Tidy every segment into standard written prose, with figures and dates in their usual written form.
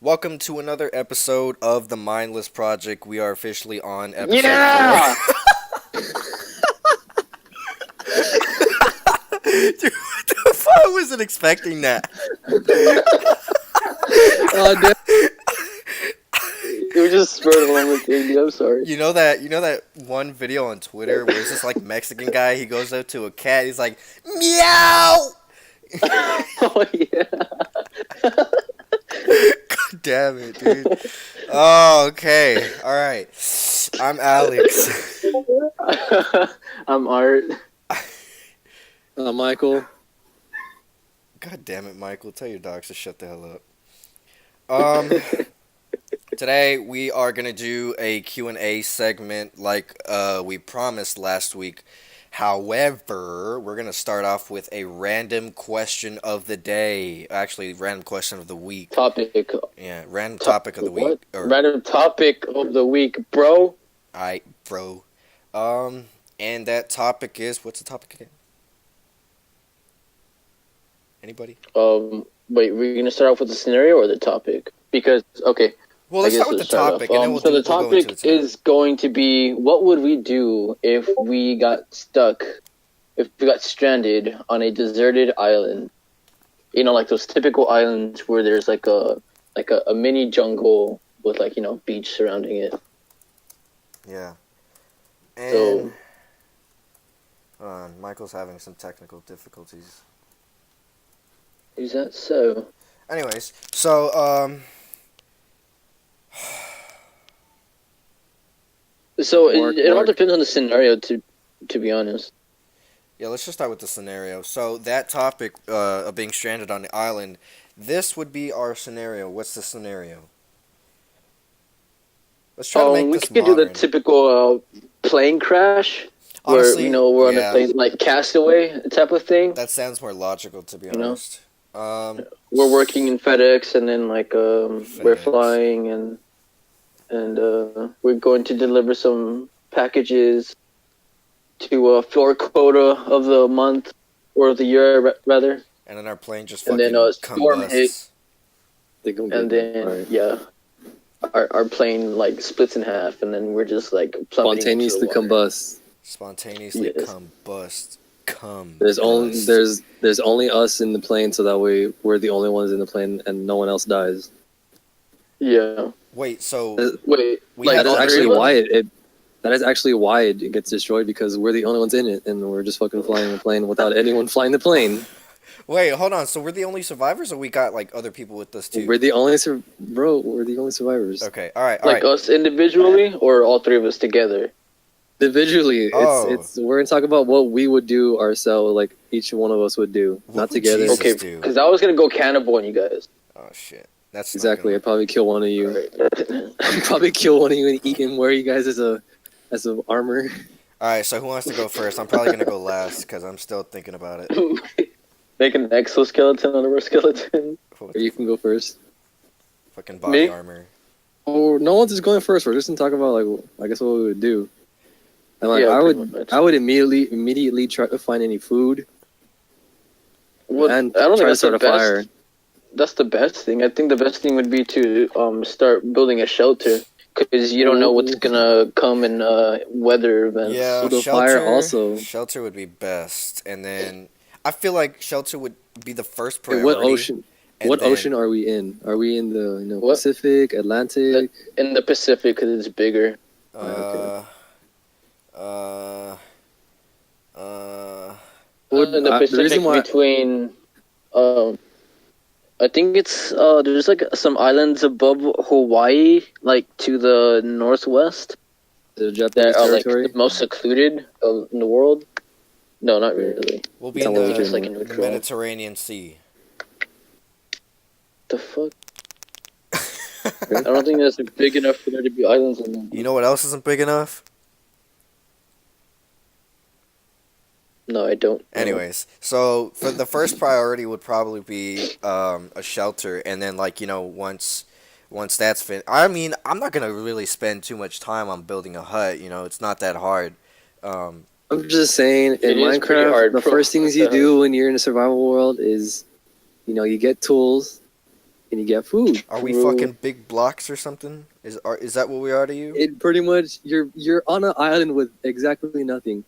Welcome to another episode of the Mindless Project. We are officially on episode Yeah! 4. Dude, what the fuck? I wasn't expecting that. Oh, damn. It was just spur of the moment thing, dude. I'm sorry. You know that one video on Twitter where it's this like Mexican guy, he goes up to a cat, he's like, meow! Oh, yeah. God damn it, dude. Oh, okay. Alright. I'm Alex. I'm Art. Michael. God damn it, Michael. Tell your dogs to shut the hell up. Today we are going to do a Q&A segment like we promised last week. However, we're going to start off with a random question of the day. Actually, random question of the week. Topic. Yeah, random topic of the week. What? Random topic of the week, bro. Alright, bro. And that topic is, what's the topic again? Anybody? Wait, we're gonna start off with the scenario or the topic? Because, okay. Well, let's start with the topic, and then we'll so go the into topic the scenario. is going to be, what would we do if we got stuck, if we got stranded on a deserted island? You know, like those typical islands where there's like a mini jungle with like, you know, beach surrounding it. Yeah. So- And hold on, Michael's having some technical difficulties. Is that so? Anyways, so So it all Mark. depends on the scenario, to be honest. yeah, let's just start with the scenario. So that topic of being stranded on the island, this would be our scenario. What's the scenario? Let's try to make We this could do the modern. typical plane crash, Honestly, where, you know, we're on yeah. a plane, like Castaway type of thing. That sounds more logical, to be You know? honest. We're working in FedEx, and then like we're FedEx. flying, and we're going to deliver some packages to a floor quota of the month or of the year, rather. And then our plane just And fucking then, storm combusts. hit. Think I'm And good. then Alright. yeah, our plane like splits in half, and then we're just like plummeting into Spontaneously the water. combust. Spontaneously Yes. combust. There's only us in the plane, so that way we're the only ones in the plane, and no one else dies. Yeah. Wait, so Wait. We like had That is all actually three of us? why it. That is actually why it gets destroyed, because we're the only ones in it, and we're just fucking flying the plane without anyone flying the plane. wait, hold on. So we're the only survivors, or we got like other people with us too? We're the only we're the only survivors. Okay, all right, all Like right. us individually, or all three of us together? Individually, Oh. it's we're gonna talk about what we would do ourselves, like each one of us would do, What not would together. Jesus Okay, do? because I was gonna go cannibal on you guys. Oh shit, that's not Exactly. gonna- I'd probably kill one of you. Alright. I'd probably kill one of you and eat and wear you guys as a armor. All right, so who wants to go first? I'm probably gonna go last because I'm still thinking about it. Make an exoskeleton out of our skeleton. Or you can go first. Fucking body Me? armor. Oh, no one's just going first. We're just gonna talk about, like, I guess what we would do. And like Yeah, I pretty would much. immediately try to find any food Well, and I don't try think to that's the start a best. fire. That's the best thing. I think the best thing would be to start building a shelter, because you don't know what's gonna come in weather events. Yeah, the shelter. fire also. Shelter would be best, and then I feel like shelter would be the first Hey, priority. what ocean? and What then- ocean are we in? Are we in the What? Pacific, Atlantic? In the Pacific, because it's bigger. Would- In the the Pacific reason why between, I think it's there's like some islands above Hawaii, like to the northwest, the that Japanese are like territory. the most secluded in the world. No, not really. We'll be It's in all the over Just like in neutral. Mediterranean Sea. The fuck? I don't think that's big enough for there to be islands in there. You know what else isn't big enough? No, I don't. Anyways, so for the first priority would probably be a shelter, and then like once that's finished, I mean I'm not gonna really spend too much time on building a hut. It's not that hard. I'm just saying, It in is pretty Minecraft, hard, the bro. first things you What the do when you're in a survival world is, you get tools, and you get food. Are we True. fucking big blocks or something? Is that what we are to you? It pretty much you're on an island with exactly nothing.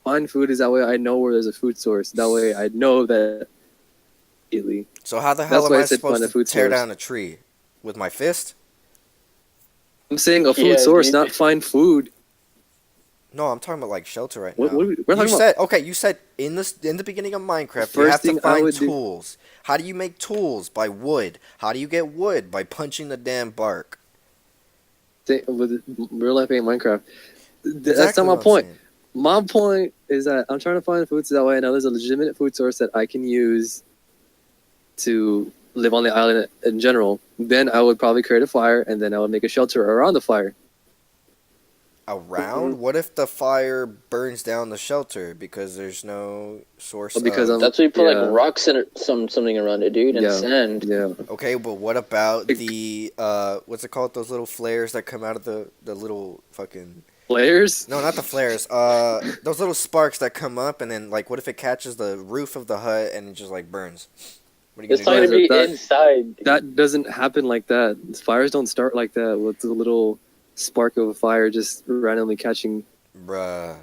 Find food is that way I know where there's a food source. That way I know that immediately. So how the hell That's am why I I said find supposed a to food tear source. down a tree? With my fist? I'm saying a food Yeah, source, dude. not find food. No, I'm talking about like shelter right What, now. what, we're You talking about said okay. You said in the beginning of Minecraft, you First have to thing I find would do- tools. How do you make tools? By wood. How do you get wood? By punching the damn bark. with real life ain't Minecraft. That's Exactly not my what I'm point. saying. My point is that I'm trying to find food so that way I know there's a legitimate food source that I can use to live on the island in general. Then I would probably create a fire, and then I would make a shelter around the fire. Around? What if the fire burns down the shelter because there's no source? Well, because of... I'm- That's why you put Yeah. like rocks and something around it, dude, and Yeah. sand. Yeah. Okay, but what about It- the what's it called? Those little flares that come out of the little fucking Players? no, not the flares. Those little sparks that come up and then like, what if it catches the roof of the hut and it just like burns? What are you It's gonna not do? gonna be That- inside. That doesn't happen like that. Fires don't start like that with a little spark of a fire just randomly catching. Bruh.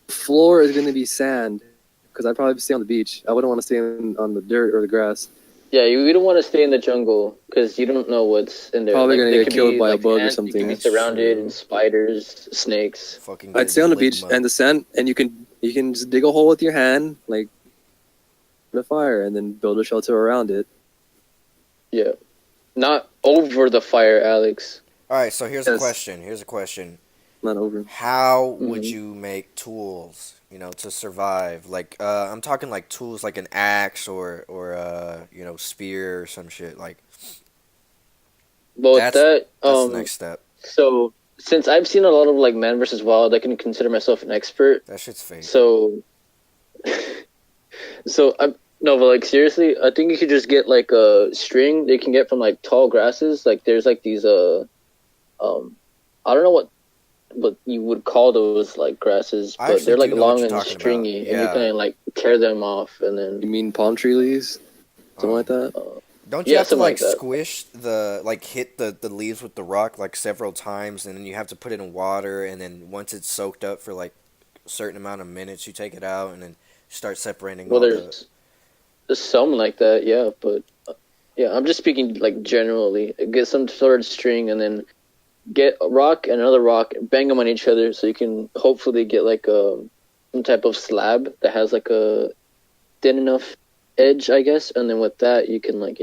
Floor is going to be sand because I'd probably stay on the beach. I wouldn't want to stay on the dirt or the grass. Yeah, you don't want to stay in the jungle because you don't know what's in there. Probably gonna there get could killed be, by a like, bug or ants, You something. can be That's surrounded true. in spiders, snakes. Fucking I'd get stay on the beach ligma. and the sand, and you can just dig a hole with your hand, like the fire, and then build a shelter around it. Yeah, not over the fire, Alex. All right, so here's a Yes. question. Here's a question. Not over. How would Mhm. you make tools, to survive? Like, I'm talking like tools like an axe or spear or some shit. Like, But That's that that's the next step. so since I've seen a lot of like Man vs. Wild, I can consider myself an expert. That shit's fake. So, I'm no, but like seriously, I think you could just get like a string they can get from like tall grasses. Like there's like these I don't know what you would call those like grasses, I but actually they're like do know what long you're and talking about. stringy, and you Yeah. can like tear them off, and You then mean palm tree leaves? Something like that? Don't you yeah, have to something like like that. squish hit the leaves with the rock like several times, and then you have to put it in water, and then once it's soaked up for like a certain amount of minutes, you take it out and then start separating well, all there's some like that, yeah, but yeah, I'm just speaking like generally. Get some sort of string, and then get a rock and another rock, bang them on each other, so you can hopefully get like some type of slab that has like a thin enough edge, I guess, and then with that you can like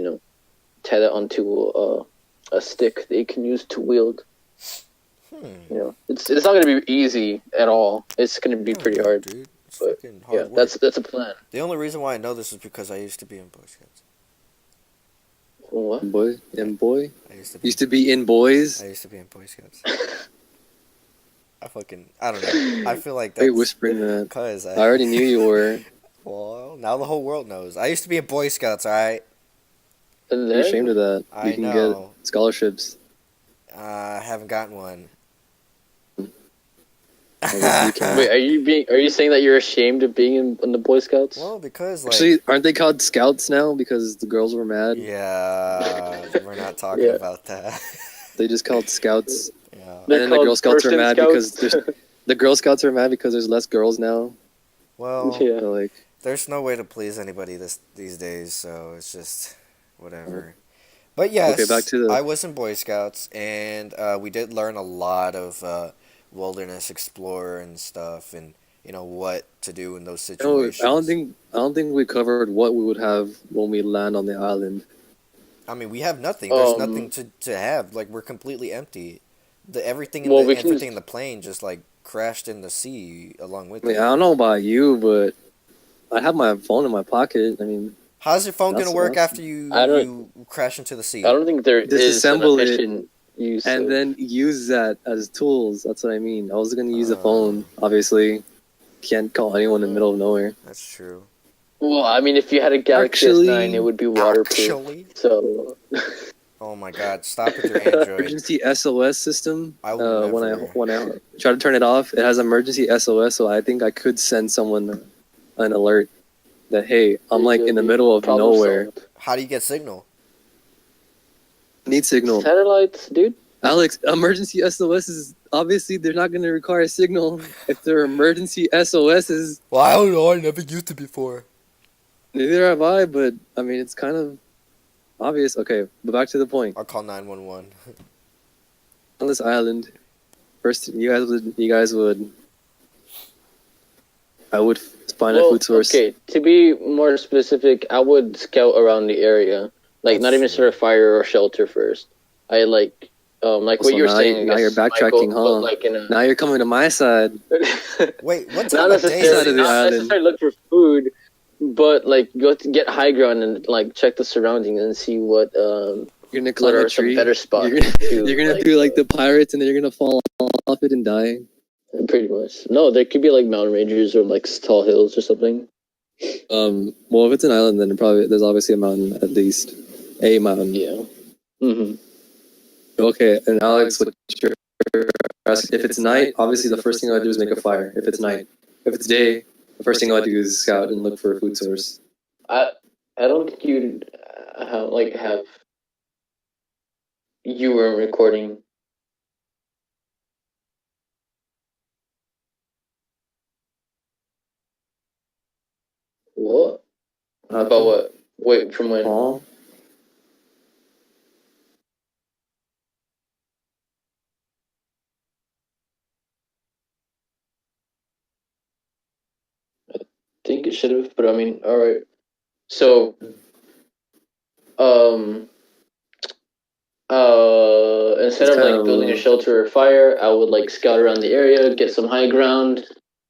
tie that onto a stick that you can use to wield. It's not gonna be easy at all. It's gonna be pretty No, hard. dude. It's But, fucking hard Yeah, work. that's a plan. The only reason why I know this is because I used to be in Boy Scouts. What? Boy and boy? I used to be. Used to be in boys? I used to be in Boy Scouts. I don't know. I feel like Why are you that's whispering that? because I already knew you were. Well, now the whole world knows. I used to be in Boy Scouts. All right. And You're ashamed then of that. I You can know. get scholarships. I haven't gotten one. I guess you can. wait, are you saying that you're ashamed of being in the Boy Scouts? Well, because like. Actually, aren't they called scouts now because the girls were mad? Yeah, we're not talking Yeah. about that. They just called scouts. Yeah. They're And then the called Girl Scouts are person mad scouts. because the Girl Scouts are mad because there's less girls now. Well, Yeah. So, like, there's no way to please anybody these days, so it's just whatever. But yes, Okay, back to the- I was in Boy Scouts, and we did learn a lot of wilderness explorer and stuff, and what to do in those no, situations. I don't think we covered what we would have when we land on the island. I mean, we have nothing. There's Um, nothing to have. Like, we're completely empty. Everything Well, we can everything just- in the plane just like crashed in the sea along with I mean, it. I don't know about you, but I have my phone in my pocket. I mean, How's your phone gonna That's work awesome. after you I don't- you crash into the sea? I don't think there is an Disassemble it, efficient use. and of- then use that as tools. That's what I mean. I was gonna use a Uh. phone. Obviously, can't call anyone in the middle of nowhere. That's true. well, I mean, if you had a Galaxy Actually- S9, it would be waterproof. Actually, So oh my God! Stop with your Android. Emergency SOS system. I will When I try to turn it off, it has emergency SOS. So I think I could send someone an alert that hey, I'm like in the middle of Problem nowhere. solved. How do you get signal? Need signal. Satellites, dude. Alex, emergency SOSs, obviously they're not going to require a signal if they're emergency SOSs. Well, I don't know. I never used it before. Neither have I, but I mean, it's kind of obvious. Okay, but back to the point. I'll call 911. On this island, first, you guys would, I would find a Well, food source. okay, to be more specific, I would scout around the area. Like, not That's even start a fire or shelter first. I like So what you're now saying. I now you're guess, backtracking, Michael, huh? but, like in a Now you're coming to my side. Wait, what not time of day is Side of necessarily, the it? not island. necessarily look for food, but like go to get high ground and like check the surroundings and see what You're gonna what climb a are some tree. better spots. You're gonna, to, you're gonna do like the pirates, and then you're gonna fall off it and die. pretty much. No, there could be like mountain ranges or like tall hills or something. Well, if it's an island, then probably there's obviously a mountain at least, a mountain. Yeah. Mm-hmm. Okay, and Alex, what you're asking, if it's night, obviously the first thing I do is make a fire. If it's night, if it's day, the first thing I do is scout and look for a food source. I don't think you'd have you were recording. What? About what? Wait, from when? Oh, Think it should have, but I mean, all right. So, um, instead It's of kind like of building a low. shelter or fire, I would like scout around the area, get some high ground,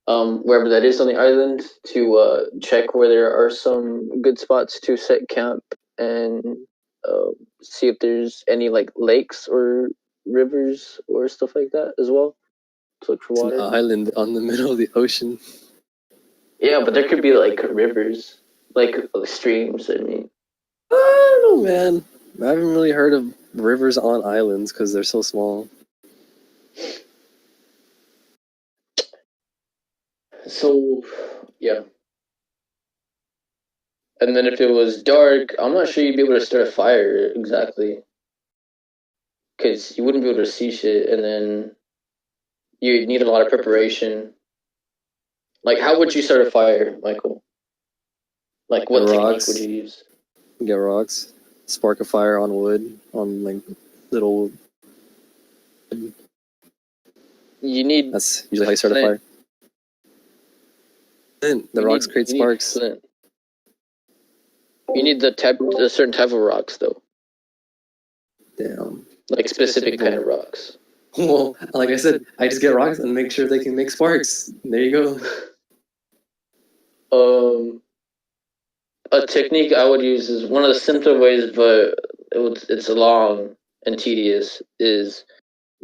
wherever that is on the island, to check where there are some good spots to set camp and see if there's any like lakes or rivers or stuff like that as well. To look for it's an water. island on the middle of the ocean. Yeah, but there could be like rivers, like streams. I mean, I don't know, man. I haven't really heard of rivers on islands because they're so small. so yeah. And then if it was dark, I'm not sure you'd be able to start a fire exactly, because you wouldn't be able to see shit, and then you'd need a lot of preparation. Like, how would you start a fire, Michael? Like, what technique Rocks. would you use? Get rocks, spark a fire on wood, on like little. You need That's usually how you start a fire. Then the rocks create sparks. You need a certain type of rocks, though, Damn. like specific kind of rocks. Well, like I said, I just get rocks and make sure they can make sparks. There you go. A technique I would use is one of the simpler ways, but it's long and tedious. Is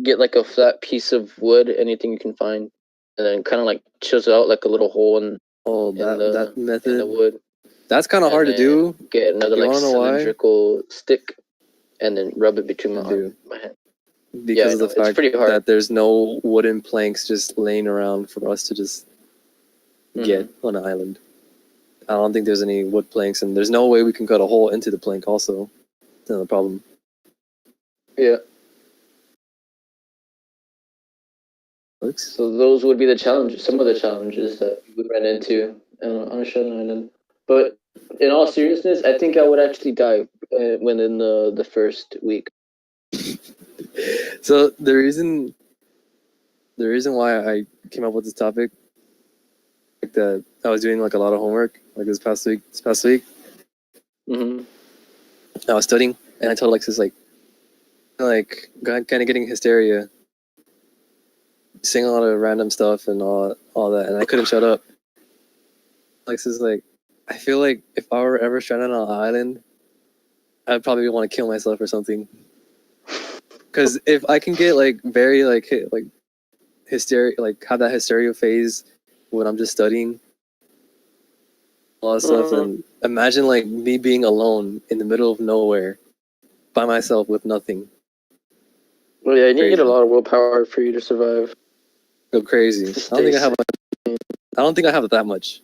get like a flat piece of wood, anything you can find, and then kind of like chisel out like a little hole in Oh, that in the method. wood. That's kind of And hard to then do. Get another You like wanna know why? cylindrical stick, and then rub it between my Dude. my hand. Because of I the know, it's fact pretty hard. that there's no wooden planks just laying around for us to just get on an island. I don't think there's any wood planks, and there's no way we can cut a hole into the plank also. That's another problem. Yeah. Looks. So those would be the challenges. Some of the challenges that we would run into on a shut island. But in all seriousness, I think I would actually die within the first week. So the reason why I came up with this topic, like that, I was doing like a lot of homework like this past week. Mm-hmm. I was studying, and I told Alexis like kind of getting hysteria, saying a lot of random stuff and all that, and I couldn't shut up. Alexis like, I feel like if I were ever stranded on an island, I'd probably want to kill myself or something. Because if I can get like very like hysteria, like have that hysteria phase when I'm just studying all that stuff, and imagine like me being alone in the middle of nowhere by myself with nothing. Well, yeah, you need Crazy. a lot of willpower for you to survive. Go crazy. I don't think I have. I don't think I have that much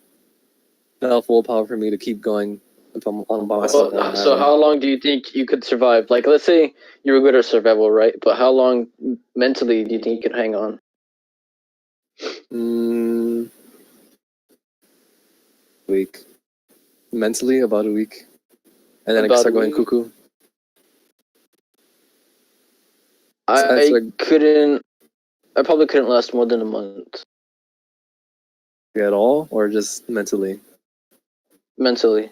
enough willpower for me to keep going if I'm by myself. on an So island. how long do you think you could survive? Like, let's say you were good at survival, right? But how long mentally do you think you could hang on? Mm, week. Mentally, about a week, and then I About can a start going week? cuckoo. I Start couldn't. I probably couldn't last more than a month at all, or just mentally. mentally.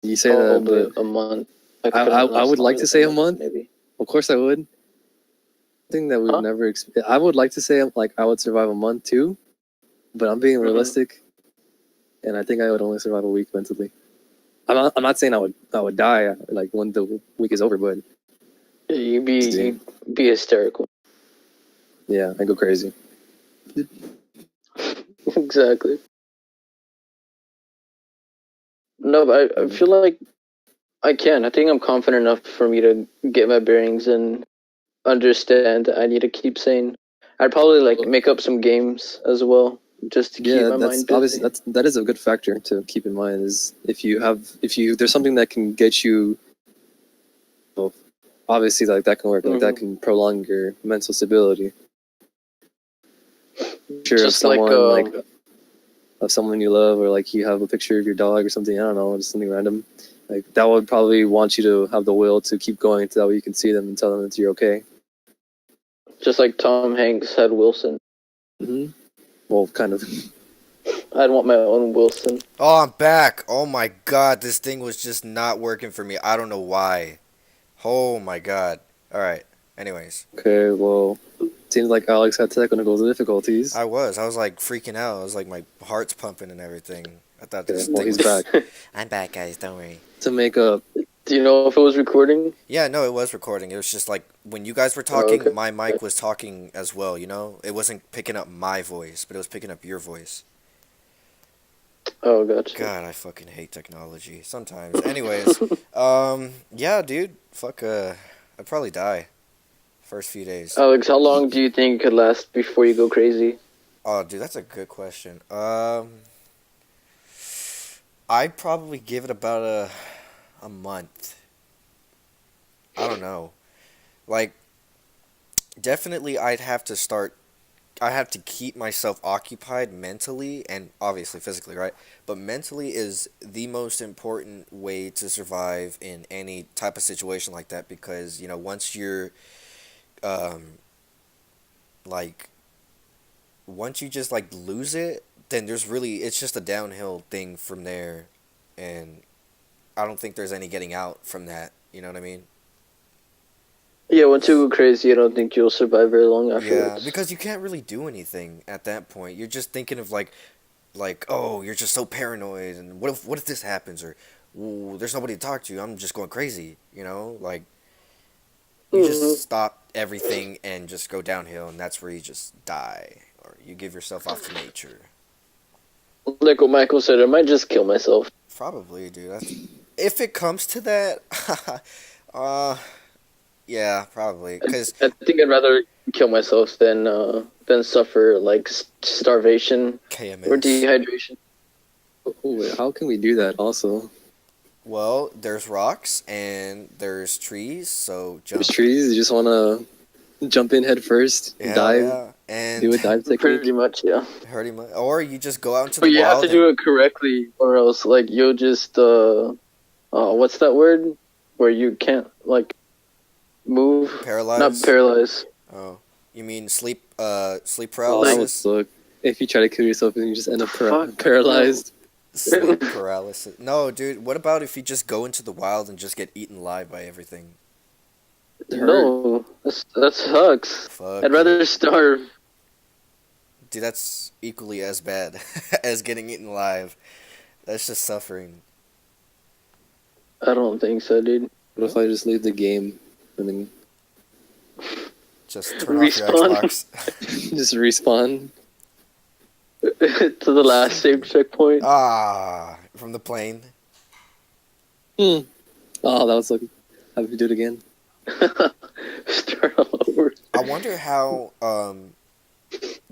You say that, Probably but a month. I couldn't last would like longer to than say a month. maybe. Of course, I would. Thing that we've Huh? never. I would like to say like I would survive a month too, but I'm being Mhm. realistic, and I think I would only survive a week mentally. I'm not saying I would die like when the week is over, but You'd be hysterical. yeah, I go crazy. Exactly. No, but I feel like I can. I think I'm confident enough for me to get my bearings and understand that I need to keep sane. I'd probably like make up some games as well, just to keep Yeah, my that's mind busy. obviously that is a good factor to keep in mind. Is if there's something that can get you, well, obviously like that can work. Like that can prolong your mental stability. Sure, if Just like someone like of someone you love, or like you have a picture of your dog or something. I don't know, just something random. Like that would probably want you to have the will to keep going, so that way you can see them and tell them that you're okay. just like Tom Hanks had Wilson. Mm-hmm. Well, kind of. I'd want my own Wilson. Oh, I'm back. Oh my god, this thing was just not working for me. I don't know why. Oh my god. Alright. Anyways. Okay, well, seems like Alex had technical difficulties. I was like freaking out. I was like my heart's pumping and everything. I thought this Okay, well, thing he's was... back I'm back, guys. Don't worry. to make up. Do you know if it was recording? Yeah, no, it was recording. It was just like when you guys were talking, okay. my mic was talking as well, you know? It wasn't picking up my voice, but it was picking up your voice. Oh, gotcha. God, I fucking hate technology sometimes. Anyways, yeah, dude, fuck, I'd probably die first few days. Alex, how long do you think could last before you go crazy? Oh, dude, that's a good question. I'd probably give it about a month. I don't know. Like, definitely I'd have to start, I have to keep myself occupied mentally and obviously physically, right? But mentally is the most important way to survive in any type of situation like that because, you know, once you're, um, like, once you just, like, lose it, then there's really, it's just a downhill thing from there. And I don't think there's any getting out from that. You know what I mean? Yeah, once you go crazy, I don't think you'll survive very long Yeah, afterwards. because you can't really do anything at that point. You're just thinking of like, oh, you're just so paranoid, and what if this happens, or, ooh, there's nobody to talk to. I'm just going crazy, you know? Like, you just stop everything and just go downhill, and that's where you just die, or you give yourself off to nature. Like what Michael said, I might just kill myself. Probably, dude. That's if it comes to that. uh, yeah, probably, cause I think I'd rather kill myself than suffer like starvation or KMS. dehydration. Oh, wait, how can we do that? Also, Well, there's rocks and there's trees, so jump. there's trees. You just want to jump in head first, Yeah, dive, yeah, and do a dive technique. Pretty much, yeah. hurt him, or you just go out into But the you have wild to do and it correctly, or else like you'll just what's that word? Where you can't like move, paralyze. not paralyze. Oh, you mean sleep That paralysis? would suck. If you try to kill yourself and you just end up Fuck. paralyzed. Sleep paralysis. No, dude. What about if you just go into the wild and just get eaten alive by everything? No, that sucks. Fuck. I'd rather starve. Dude, that's equally as bad as getting eaten alive. That's just suffering. I don't think so, dude. What if I just leave the game and then Just turn off your Respawn. Xbox. just respawn? To the last save checkpoint. Ah, from the plane. Oh, that was lucky. Have you do it again? Start all over. I wonder how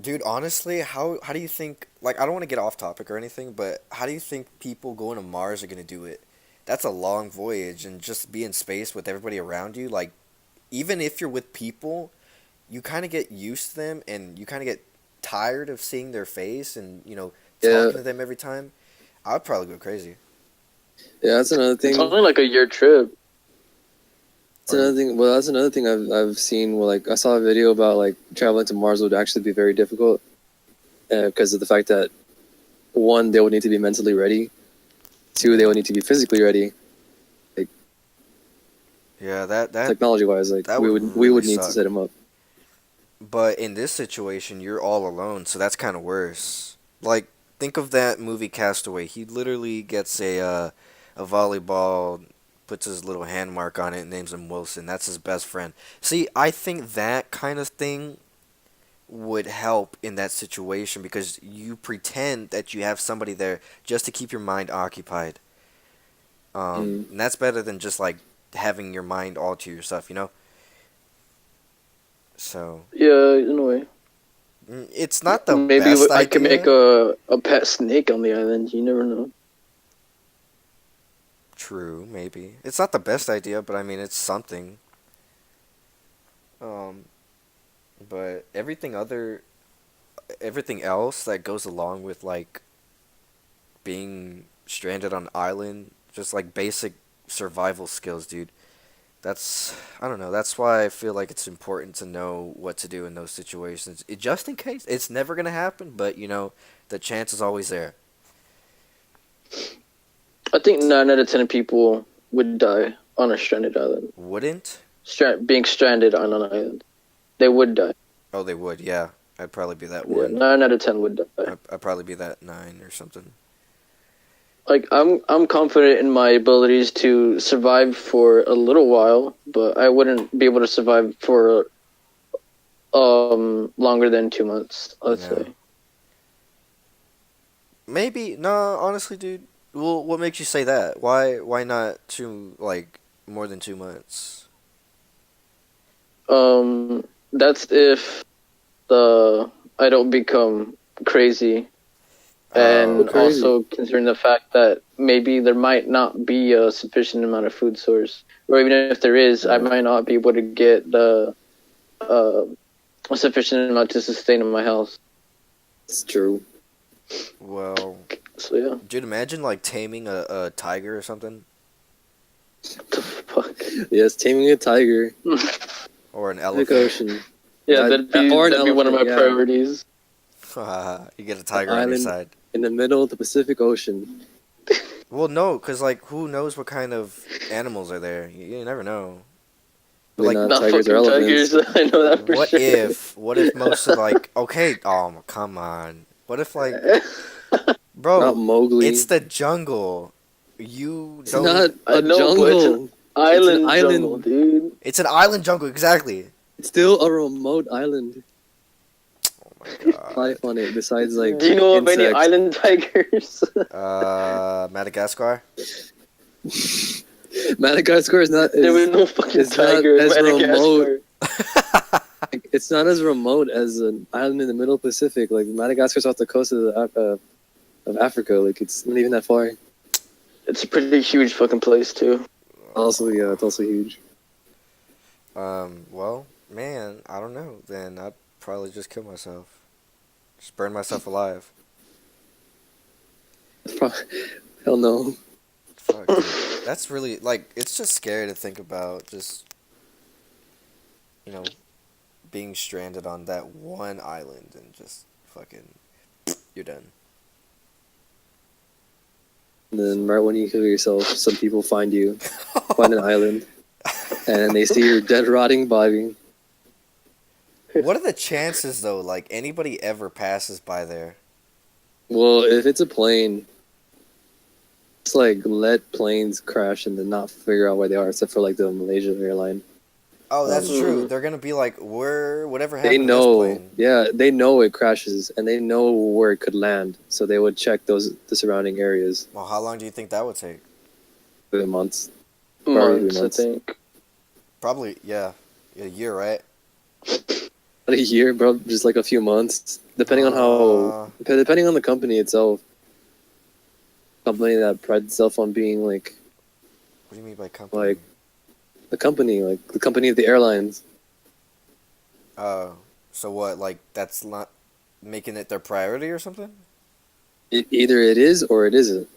Dude, honestly, how do you think, like, I don't want to get off topic or anything, but how do you think people going to Mars are going to do it? That's a long voyage, and just be in space with everybody around you, like, even if you're with people, you kind of get used to them, and you kind of get tired of seeing their face and, Yeah, talking to them every time. I'd probably go crazy. yeah, that's another It's thing. only like a year trip. That's another thing. Well, that's another thing I've seen. Where like I saw a video about like traveling to Mars would actually be very difficult because of the fact that one, they would need to be mentally ready. Two, they would need to be physically ready. Yeah, that Technology wise, like that we would would we really would need to suck. set them up. But in this situation, you're all alone, so that's kind of worse. Like, think of that movie Castaway. He literally gets a volleyball, puts his little hand mark on it, and names him Wilson. That's his best friend. See, I think that kind of thing would help in that situation because you pretend that you have somebody there just to keep your mind occupied. Mm. And that's better than just like having your mind all to yourself. So Yeah, in a way. it's not the Maybe best I could make idea. a pet snake on the island. You never know. True, maybe. It's not the best idea, but I mean, it's something. Um, but everything else that goes along with like being stranded on an island, just like basic survival skills, dude. I don't know. That's why I feel like it's important to know what to do in those situations. Just in case. It's never gonna happen, but the chance is always there. I think 9 out of 10 people would die on a stranded island. Wouldn't? Being stranded on an island, they would die. Oh, they would, yeah. I'd probably be that Yeah, one. 9 out of 10 would die. I'd probably be that 9 or something. Like I'm confident in my abilities to survive for a little while, but I wouldn't be able to survive for longer than 2 months. Let's Yeah. say. Maybe no, honestly, dude. Well, what makes you say that? Why not like more than 2 months? That's if the I don't become crazy, Oh, and okay. Crazy. also considering the fact that maybe there might not be a sufficient amount of food source, or even if there is, I might not be able to get uh, a sufficient amount to sustain my health. It's true. Well, So yeah, dude, imagine like taming a tiger or something, what the fuck? Yes, taming a tiger, or an Pacific elephant. Ocean, Yeah, or an that'd be one of my elephant, yeah. priorities. You get a An tiger on your island side. in the middle of the Pacific Ocean. Well, no, cause like who knows what kind of animals are there? You never know. But Maybe like, not Not tigers or fucking elephants. tigers. I know that for what sure. if most of like okay, come on. What if like, bro, Not Mowgli. it's the jungle. You It's don't. not I a know, but it's jungle. Island island. jungle, dude. It's an island jungle, exactly. It's still a remote island. Oh my god. Life on it, besides like Do you know of any insects. island tigers? Madagascar. Madagascar is not. There was Is, no fucking it's not tiger in as Madagascar. it's not as remote as an island in the middle Pacific. Like Madagascar's off the coast of Africa. Like it's not even that far. It's a pretty huge fucking place too. Also, yeah, it's also huge. Well, man, I don't know. Then I'd probably just kill myself. Just burn myself alive. Hell no. Fuck, dude. That's really, like, it's just scary to think about just, you know, being stranded on that one island and just fucking, you're done. And then right when you kill yourself, some people find you, find an island, and they see your dead, rotting body. What are the chances, though, like, anybody ever passes by there? Well, if it's a plane, it's like let planes crash and then not figure out where they are, except for like the Malaysia airline. Oh, that's Mhm. true. They're gonna be like, whatever They happened to this know, plane? yeah, they know it crashes and they know where it could land, so they would check the surrounding areas Well, how long do you think that would take? for the months. Probably Months, I months. think. Probably, yeah. A year, right? a year, bro. Just like a few months, depending on depending on the company itself. Company that prides itself on being like What do you mean by company? like the company of the airlines. So what? Like that's not making it their priority or something? Either it is or it isn't.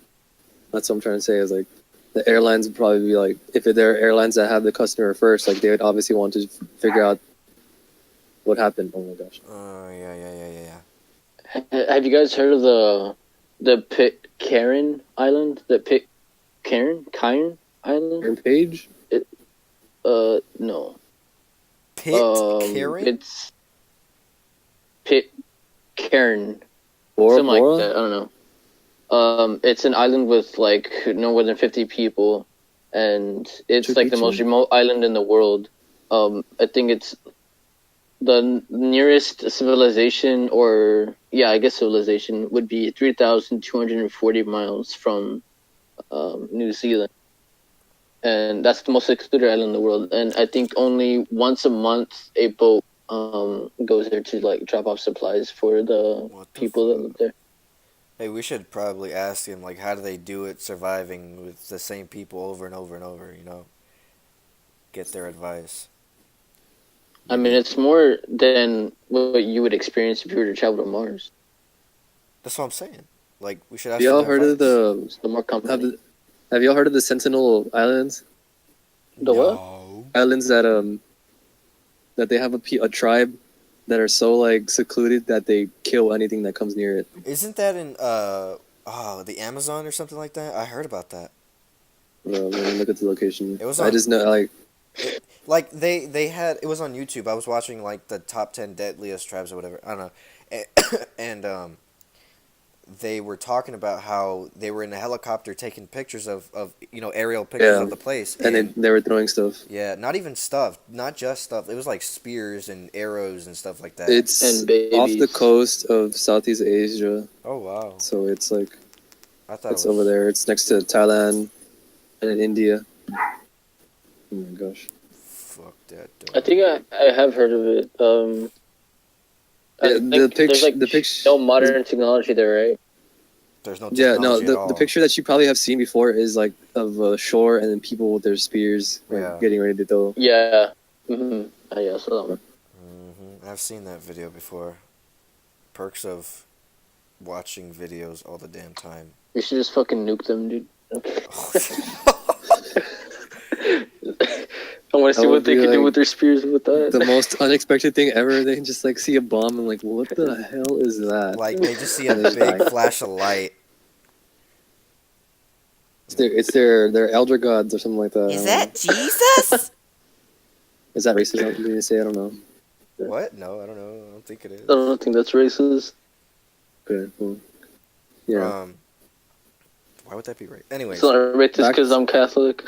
That's what I'm trying to say. Is like the airlines would probably be like, if they're airlines that have the customer first, like they would obviously want to figure out what happened. Oh my gosh. Yeah. Have you guys heard of the Pitcairn Island? The Pitcairn Island? Aaron Page? No. Pitcairn? It's Pitcairn. Bora Something like Bora? that. I don't know. It's an island with like no more than 50 people, and it's like the most remote island in the world. I think it's the nearest civilization, or yeah, I guess civilization would be 3,240 miles from New Zealand, and that's the most secluded island in the world. And I think only once a month a boat goes there to like drop off supplies for the people that live there. Hey, we should probably ask him, like, how do they do it surviving with the same people over and over and over, you know? Get their advice. I mean, it's more than what you would experience if you were to travel to Mars. That's what I'm saying. Like, we should ask Have y'all them their heard of advice. The more company. have y'all heard of the Sentinel Islands? The what? No. Islands that they have a tribe that are so like secluded that they kill anything that comes near it. Isn't that in, the Amazon or something like that? I heard about that. Let me look at the location. It was I on- just know like Like, they had, it was on YouTube. I was watching, like, the top 10 deadliest tribes or whatever. I don't know. And they were talking about how they were in a helicopter taking pictures of aerial pictures Yeah. of the place. and they were throwing stuff. Yeah, not even stuff, not just stuff. It was like spears and arrows and stuff like that. It's And babies. off the coast of Southeast Asia, Oh wow, so it's like I thought it's it was over there. It's next to Thailand and in India. Oh my gosh. Fuck that. I think I have heard of it. I Yeah, think there's like the picture. no modern technology there, right? There's no Yeah, no. technology at all. The picture that you probably have seen before is like of a shore and then people with their spears like, Yeah. getting ready to throw. Yeah. Mm-hmm. Yeah, I saw that one. I've seen that video before. Perks of watching videos all the damn time. You should just fucking nuke them, dude. I want to see That what would they be, can do like, with their spears with that. The most unexpected thing ever. They just like see a bomb and like, what the hell is that? Like they just see a And they big die. flash of light. It's their elder gods or something like that. Is that Jesus? Is that racist? I'm going to say I don't know. What? No, I don't know. I don't think it is. I don't think that's racist. Okay, cool. Yeah. Why would that be right? Anyways. It's not racist because I'm Catholic.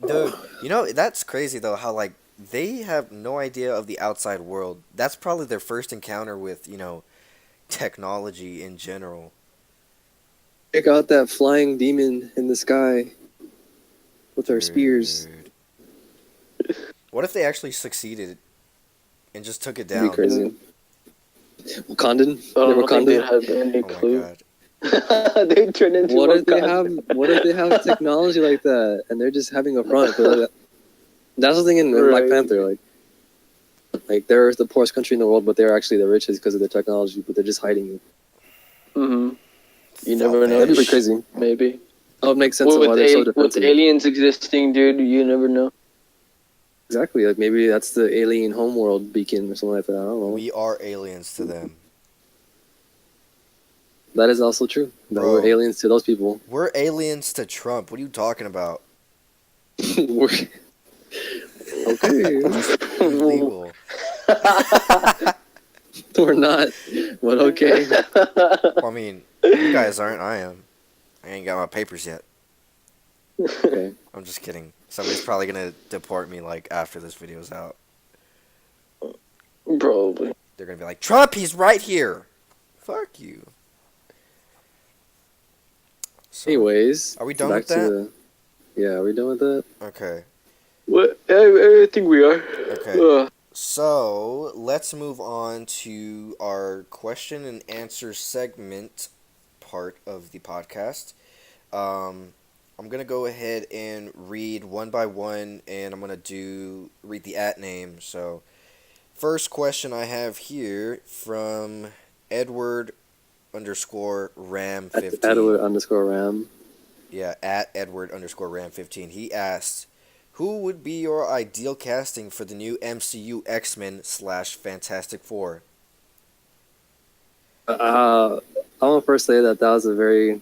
Dude, you know, that's crazy though, how like they have no idea of the outside world. That's probably their first encounter with, technology in general. Check out that flying demon in the sky with our spears. Dude. What if they actually succeeded and just took it That'd down? be crazy. Wakandan? I don't They're think they Wakandan? have any Oh my clue. god. They turn into What if they Wakanda. have? What if they have technology like that and they're just having a front? That's the thing in Black Right. Panther. Like they're the poorest country in the world, but they're actually the richest because of their technology. But they're just hiding it. Mm-hmm. You never know. That'd be Fish. pretty crazy. Maybe. Oh, it makes sense Well, of why they're so with defensive. aliens existing, dude, you never know. Exactly. Like maybe that's the alien homeworld beacon or something like that. I don't know. We are aliens to them. That is also true. That Bro. we're aliens to those people. We're aliens to Trump. What are you talking about? We're- okay. Illegal. We're not. But okay. Well, I mean, you guys aren't. I am. I ain't got my papers yet. Okay. I'm just kidding. Somebody's probably gonna deport me like after this video's out. Probably. They're gonna be like, Trump, he's right here. Fuck you. So, Anyways. are we done back with to that? the- Yeah, are we done with that? Okay. What? I think we are. Okay. So let's move on to our question and answer segment part of the podcast. I'm gonna go ahead and read one by one, and I'm gonna read the at name. So, first question I have here from Edward underscore Ram At 15. Edward underscore Ram. Yeah, at Edward underscore Ram 15. He asked, "Who would be your ideal casting for the new MCU X-Men / Fantastic Four?" I want to first say that was a very.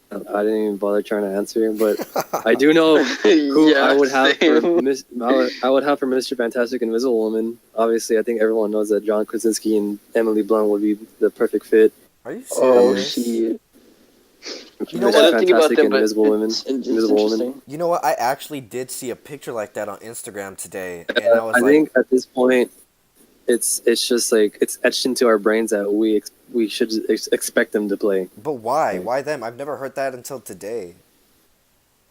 I didn't even bother trying to answer, but I do know who Yeah, I would have same. for I would have for Mr. Fantastic Invisible Woman. Obviously, I think everyone knows that John Krasinski and Emily Blunt would be the perfect fit. Are you Oh serious? shit! You know Mr. what? I didn't think about Fantastic that, and but Invisible Woman. it's Invisible Woman. interesting. You know what? I actually did see a picture like that on Instagram today, and I was I like, think at this point, it's just like it's etched into our brains that we should expect them to play. "But why? Why them?" I've never heard that until today.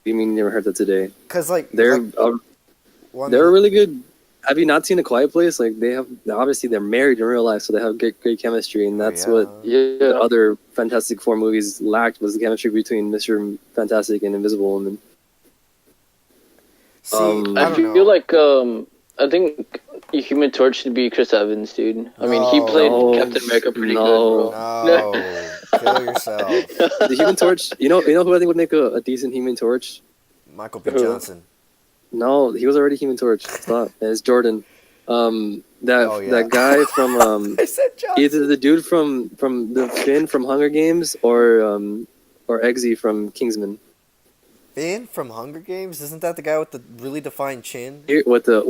You mean you never heard that today? Cause like They're well, I they're mean, really good. Have you not seen A Quiet Place? Like obviously they're married in real life, so they have great chemistry, and that's what the Yeah. other Fantastic Four movies lacked was the chemistry between Mr. Fantastic and Invisible Woman. See, I I I don't feel know. like I think Human Torch should be Chris Evans, dude. I mean, he played No. Captain America pretty No. good, No, kill yourself, The Human Torch, you know who I think would make a decent Human Torch? Michael B. Who? Johnson. No, he was already Human Torch. Stop. It's Jordan. That Oh, yeah. that guy from I said Johnson. either the dude from the Finn from Hunger Games or Eggsy from Kingsman. Finn from Hunger Games? Isn't that the guy with the really defined chin? Here with the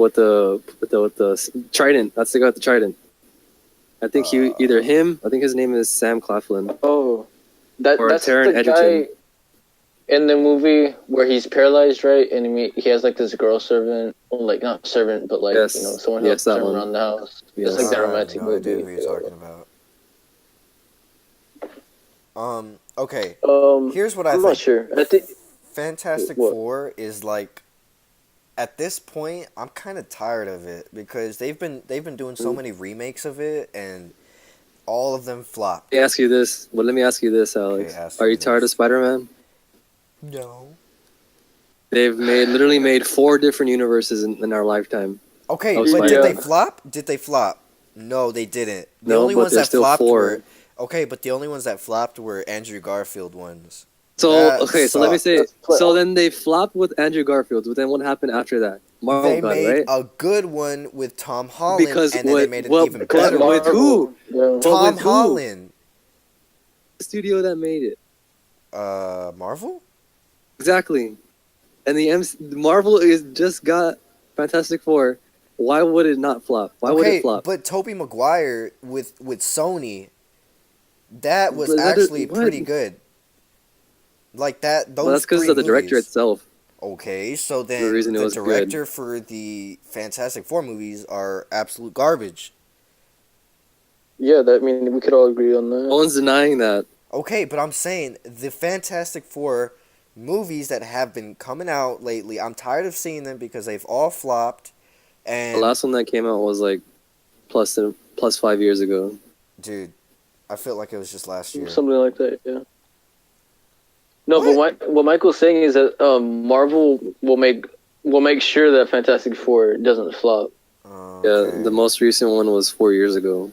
trident. That's the guy with the trident. I think either him. I think his name is Sam Claflin. Oh, Or that's Taron the Egerton. guy in the movie where he's paralyzed, right? And he has like this girl servant, well, like not servant, but like Yes. someone who Yes, helps that him one. around the house. Yes. It's like that I have romantic no idea movie. who you're talking about. Okay. Here's what I I'm think. not sure. I think Fantastic What? Four is like, at this point, I'm kind of tired of it because they've been doing so many remakes of it, and all of them flop. Let me ask you this. Well, let me ask you this, Alex. Okay, ask Are me you tired this. of Spider-Man? No. They've literally made 4 different universes in our lifetime. Okay, Oh, but Spider- did Yeah. they flop? Did they flop? No, they didn't. The No, only but ones there's that still flopped 4. were okay, but the only ones that flopped were Andrew Garfield ones. So That okay, so let me sucked. say. That's- So then they flopped with Andrew Garfield. But then what happened after that? Marvel They got made it, right? a good one with Tom Holland, Because and then they what- made an what- even because better with one. who? Yeah. Tom with who? Holland. The studio that made it. Marvel? Exactly. And Marvel is just got Fantastic Four. Why would it not flop? Why would Okay, it flop? but Tobey Maguire with Sony, that was But that is- actually what? pretty good. Like that, those Well, that's because three of the director movies. itself. Okay, so then reason it the was director for the Fantastic Four movies are absolute garbage. Yeah, I mean, we could all agree on No that. one's denying that. Okay, but I'm saying the Fantastic Four movies that have been coming out lately, I'm tired of seeing them because they've all flopped. The And last one that came out was like plus 5 years ago. dude, I feel like it was just last year. Something like that, yeah. No, What? but what Michael's saying is that Marvel will make sure that Fantastic Four doesn't flop. Okay. Yeah, the most recent one was 4 years ago.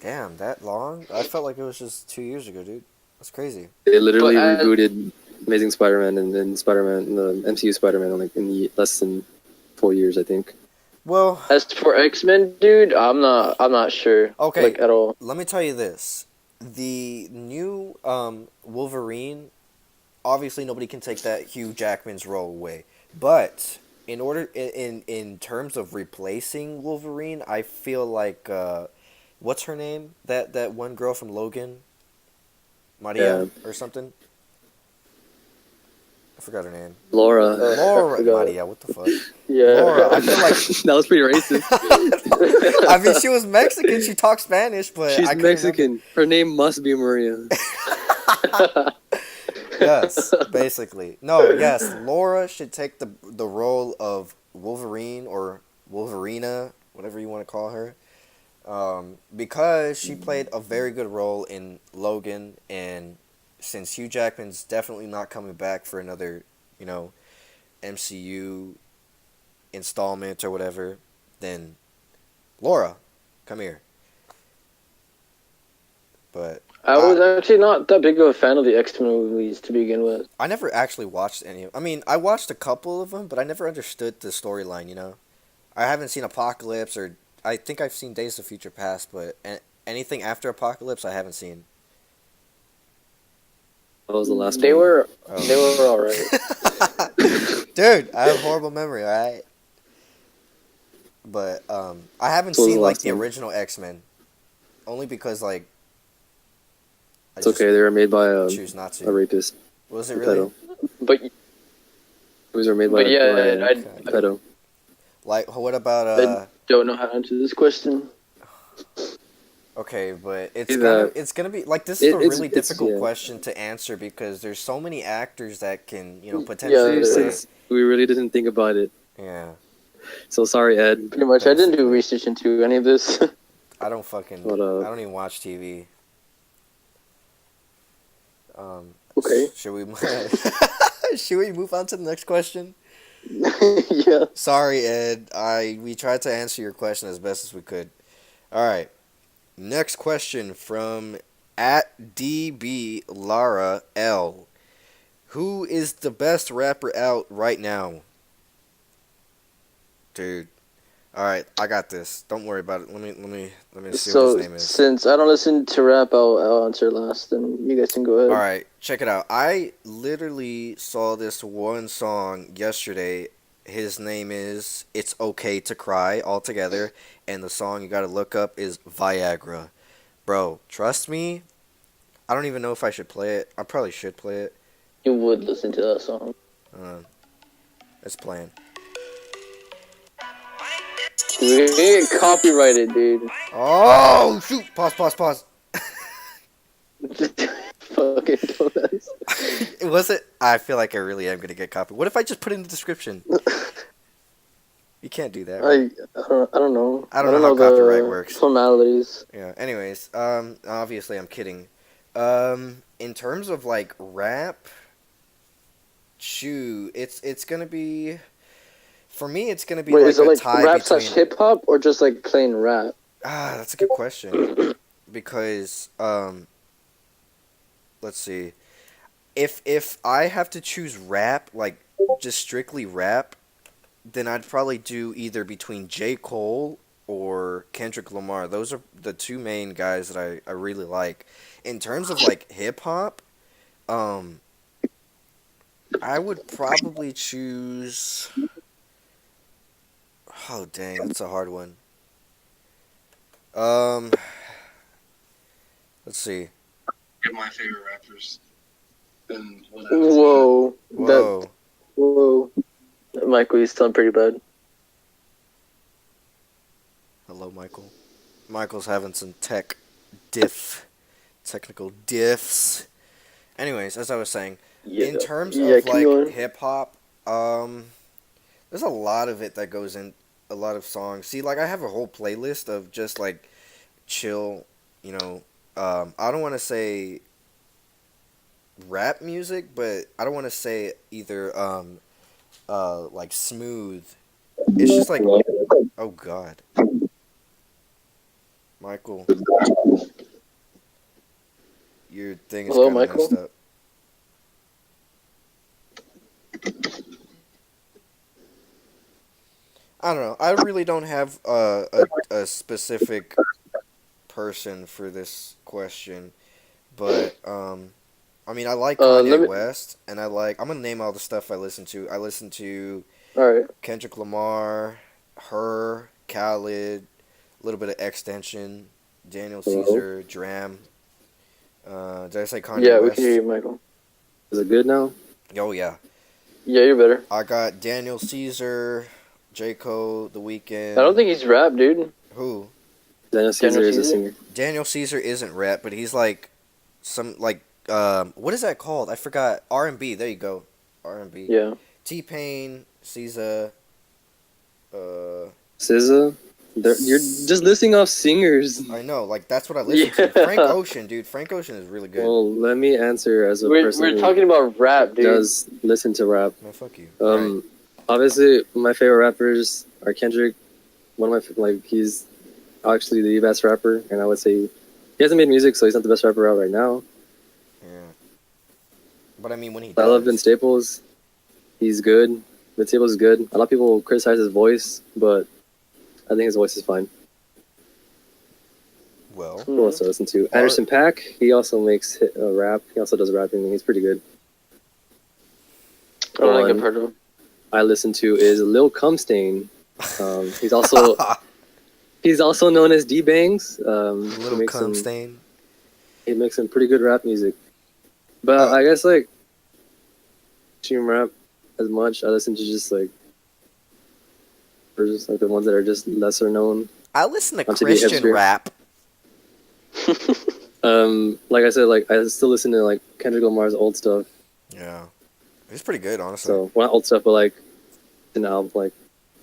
Damn, that long? I felt like it was just 2 years ago, dude. That's crazy. They literally But, rebooted Amazing Spider-Man and Spider-Man, the MCU Spider-Man, like in less than 4 years, I think. Well, As for X-Men, dude, I'm not sure. Okay. Like at all. let me tell you this. The new Wolverine, obviously nobody can take that Hugh Jackman's role away. But in terms of replacing Wolverine, I feel like what's her name? That one girl from Logan? Maria or something? I forgot her name. Laura. Laura forgot. Maria, what the fuck? Yeah. Laura, I feel like That was pretty racist. I mean, she was Mexican. She talks Spanish, but She's I couldn't Mexican. Her name must be Maria. Yes, basically. No, yes, Laura should take the role of Wolverine or Wolverina, whatever you want to call her, because she played a very good role in Logan, and since Hugh Jackman's definitely not coming back for another, you know, MCU installment or whatever, then Laura, come here. But I was actually not that big of a fan of the X-Men movies to begin with. I never actually watched any of. I mean, I watched a couple of them, but I never understood the storyline. You know, I haven't seen Apocalypse, or I think I've seen Days of Future Past, but anything after Apocalypse, I haven't seen. That was the last They one. were Oh. they were all right. Dude, I have horrible memory. All right, but I haven't What was seen the like last the one? original X-Men, only because like I It's okay. They were made by choose not a to. rapist. Was A it really? pedo. But Movies were made by, But yeah, by a I pedo. Like, what about I don't know how to answer this question. Okay, but Yeah. it's gonna be like this is a It's- really it's- difficult yeah. question to answer because there's so many actors that can potentially Yeah, play. Since we really didn't think about it. Yeah, So sorry, Ed. Pretty much, I didn't do Basically. research into any of this. I don't fucking What, I don't even watch TV. Okay. Should we should we move on to the next question? Yeah. Sorry, Ed. We tried to answer your question as best as we could. All right. Next question from at DB Lara L. Who is the best rapper out right now? Dude. All right, I got this. Don't worry about it. Let me see what So his name is. since I don't listen to rap, I'll answer last, and you guys can go ahead. All right, check it out. I literally saw this one song yesterday. His name is It's Okay to Cry altogether, and the song you got to look up is Viagra. Bro, trust me, I don't even know if I should play it. I probably should play it. You would listen to that song. It's playing. We get copyrighted, dude. Oh, shoot. Pause. Fucking dumbass. Was it? I feel like I really am going to get copied. What if I just put it in the description? You can't do that, right? I don't know. I don't know how copyright the works. Formalities. Yeah. Anyways, obviously I'm kidding. In terms of like rap, it's gonna be, for me, it's gonna be Wait, like is it a like tie rap between. slash hip hop or just like plain rap? That's a good question. Because let's see, if I have to choose rap, like just strictly rap, then I'd probably do either between J. Cole or Kendrick Lamar. Those are the two main guys that I really like. In terms of like hip hop, I would probably choose. Oh dang, that's a hard one. Let's see. Get my favorite rappers. Then Whoa. Whoa. Whoa. Michael, you sound pretty bad. Hello, Michael. Michael's having some technical diffs. Anyways, as I was saying, Yeah. in terms Yeah, of keep like going. hip hop, there's a lot of it that goes in a lot of songs. See, like I have a whole playlist of just like chill, I don't want to say rap music, but I don't want to say either like smooth. It's just like, oh god. Michael, your thing is Hello, kind of Michael? messed up. I don't know. I really don't have a specific person for this question, but I mean I like Kanye let me- West, and I'm gonna name all the stuff I listen to. I listen to Alright. Kendrick Lamar, Her, Khaled, a little bit of Extension, Daniel Hello? Caesar, Dram. Did I say Kanye Yeah, we West? can hear you, Michael. Is it good now? Oh yeah, Yeah, you're better. I got Daniel Caesar, J. Cole, The Weeknd. I don't think he's rap, dude. Who? Daniel Caesar is a Caesar? singer. Daniel Caesar isn't rap, but he's like some like what is that called? I forgot. R&B. There you go. R&B. Yeah. T-Pain, SZA, SZA. You're just listing off singers. I know, like that's what I listen to. Yeah. Frank Ocean, dude. Frank Ocean is really good. Well, let me answer as a person We're who talking about rap, dude. does listen to rap. Man, fuck you. Alright. Obviously, my favorite rappers are Kendrick. One of my he's actually the best rapper, and I would say he hasn't made music, so he's not the best rapper out right now. Yeah. But I mean, when he I love does, Vince Staples. He's good. Vince Staples is good. A lot of people criticize his voice, but I think his voice is fine. well, Who else do I listen to? Anderson .Paak. He also makes rap. He also does rapping. He's pretty good. I don't think One I've heard of him. I listen to is Lil Cumstain. He's also known as D Bangs. little cum stain. He makes some pretty good rap music. But I guess like stream rap as much. I listen to just like the ones that are just lesser known. I listen to Not to be Christian hipster. rap. Like I said, like I still listen to like Kendrick Lamar's old stuff. Yeah, he's pretty good, honestly. So well, not old stuff, but like an album, like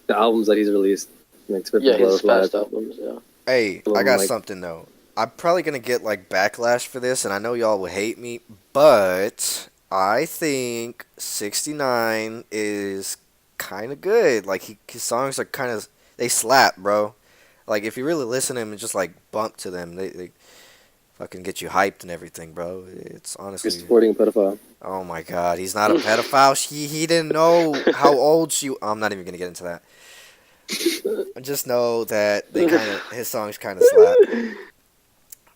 the albums that he's released. Like Spit Yeah, the Blood, his past albums, yeah. Hey, I got like- something though. I'm probably gonna get like backlash for this, and I know y'all will hate me, but I think 69 is kind of good. Like his songs are kind of they slap, bro. Like if you really listen to him and just like bump to them, they fucking get you hyped and everything, bro. It's honestly. You're supporting a pedophile. Oh my God, he's not a pedophile. He didn't know how old she. I'm not even gonna get into that. I just know that his songs kind of slap.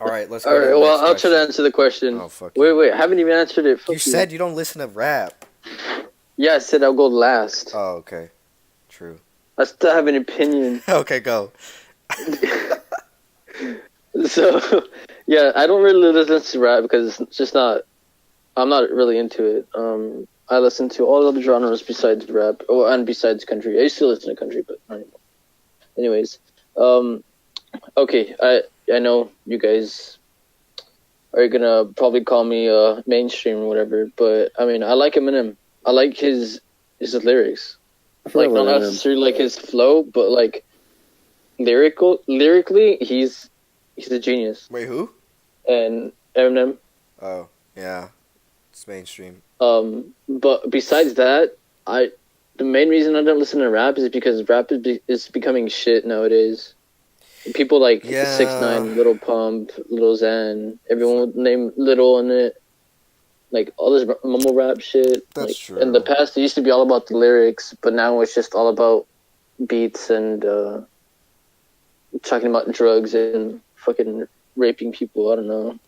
All right, let's go. All to right, the well, next I'll try to question. answer the question. Oh fuck. Wait, I haven't even answered it. Fuck You said you don't listen to rap. Yeah, I said I'll go last. Oh, okay. True. I still have an opinion. Okay, go. So, yeah, I don't really listen to rap because it's just not. I'm not really into it. I listen to all other genres besides rap, and besides country. I used to listen to country, but not anymore. Anyways, okay, I know you guys are gonna probably call me mainstream or whatever, but I mean I like Eminem. I like his lyrics. Like not necessarily like his flow, but like lyrically, he's a genius. Wait, who? And Eminem. Oh, yeah. It's mainstream. But besides that, the main reason I don't listen to rap is because rap is becoming shit nowadays. People like Yeah. 6ix9ine, Little Pump, Lil Xan, everyone would name Little in it. Like all this mumble rap shit. That's like, true. In the past, it used to be all about the lyrics, but now it's just all about beats and talking about drugs and fucking raping people. I don't know.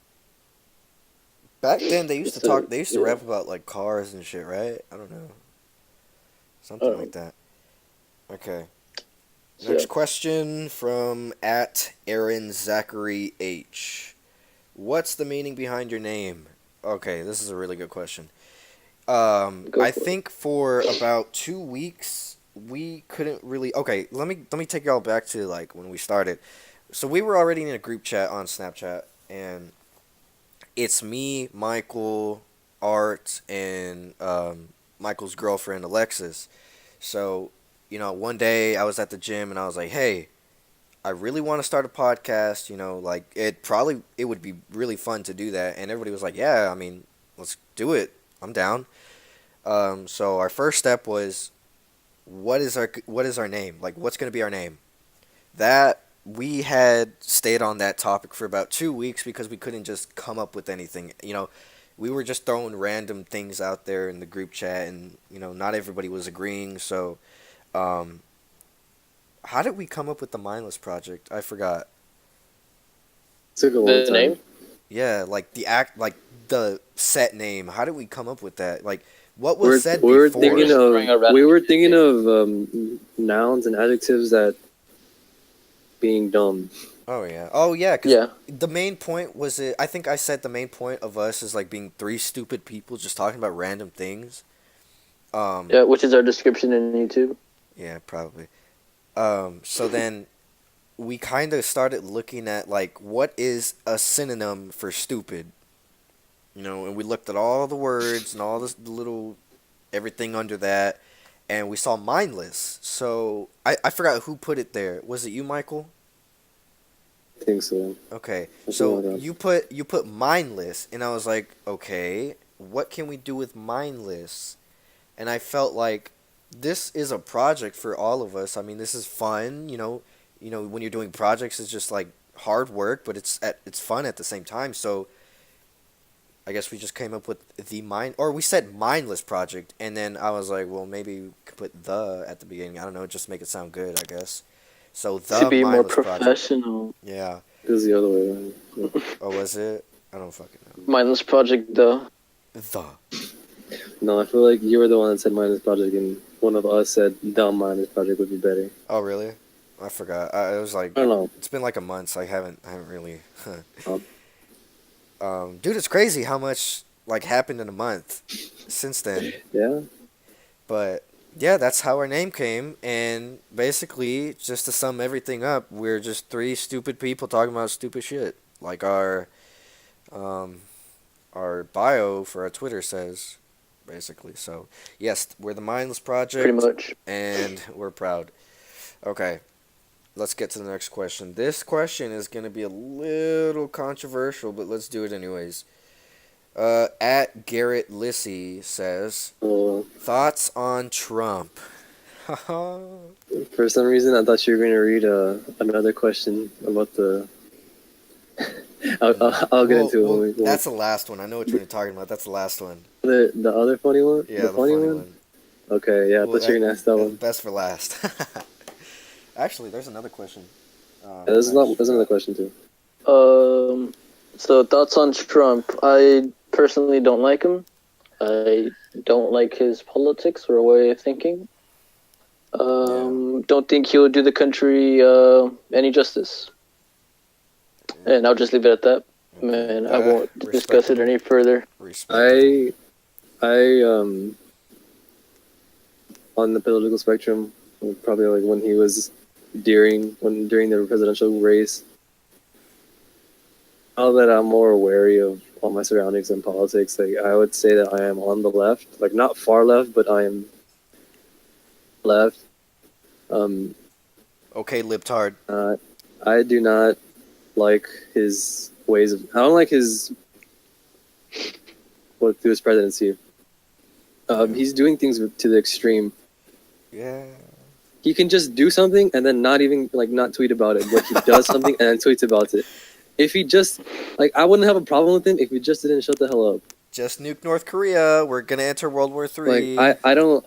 Back then, they used to It's a- talk. They used to yeah. rap about like cars and shit, right? I don't know. Something Oh. like that. Okay. So- Next question from @Aaron Zachary H. What's the meaning behind your name? Okay, this is a really good question. Go I for it. think for about 2 weeks we couldn't really. Okay, let me take y'all back to like when we started. So we were already in a group chat on Snapchat, and it's me, Michael, Art, and Michael's girlfriend Alexis. So, one day I was at the gym and I was like, "Hey, I really want to start a podcast. Like it would be really fun to do that." And everybody was like, "Yeah, I mean, let's do it. I'm down." So our first step was, what is our name? Like, what's gonna be our name? That we had stayed on that topic for about 2 weeks because we couldn't just come up with anything. We were just throwing random things out there in the group chat, and not everybody was agreeing. So, how did we come up with the Mindless Project? I forgot. Took a long The time. name? Yeah, like the set name. How did we come up with that? Like, what We was said were before? thinking Throwing a of random we were shit thinking of nouns and adjectives that being dumb. Oh yeah, because Yeah. the main point was it. I think I said the main point of us is like being three stupid people just talking about random things. Yeah, which is our description in YouTube. Yeah, probably. So then we kind of started looking at like what is a synonym for stupid, and we looked at all the words and all this little everything under that, and we saw mindless. So I forgot who put it there. Was it you, Michael? I think so. Okay, Something so like that. you put mindless, and I was like, okay, what can we do with mindless? And I felt like this is a project for all of us. I mean, this is fun, when you're doing projects, it's just like hard work, but it's fun at the same time. So I guess we just came up with or we said mindless project, and then I was like, well, maybe we could put the at the beginning. I don't know, just make it sound good, I guess. So To the be more mindless project. professional. Yeah. It was the other way around. Oh, was it? I don't fucking know. Mindless project, though. The. No, I feel like you were the one that said Mindless Project, and one of us said Dumb Mindless Project would be better. Oh, really? I forgot. It was like I don't know. it's been like a month, so I haven't really. Um, Dude, it's crazy how much like happened in a month since then. Yeah. But yeah, that's how our name came, and basically, just to sum everything up, we're just three stupid people talking about stupid shit, like our bio for our Twitter says, basically. So yes, we're the Mindless Project, Pretty much. and we're proud. Okay, let's get to the next question. This question is gonna be a little controversial, but let's do it anyways. At Garrett Lissy says, thoughts on Trump? For some reason, I thought you were going to read another question about the. I'll get into it. When we, that's the last one. I know what you're talking about. That's the last one. the other funny one. Yeah, the funny one. Okay, yeah, I thought you were going to ask that one. Best for last. Actually, there's another question. There's another question too. So thoughts on Trump? I personally don't like him. I don't like his politics or way of thinking. Don't think he'll do the country any justice. And I'll just leave it at that. Man, I won't discuss it any further. I on the political spectrum, probably like when he was during the presidential race. Now that I'm more wary of all my surroundings and politics, like I would say that I am on the left, like not far left, but I am left. Okay, libtard. I do not like his ways of. I don't like his through his presidency. He's doing things to the extreme. Yeah. He can just do something and then not even not tweet about it, but he does something and then tweets about it. If he just I wouldn't have a problem with him if he just didn't shut the hell up. Just nuke North Korea. We're gonna enter World War III. I don't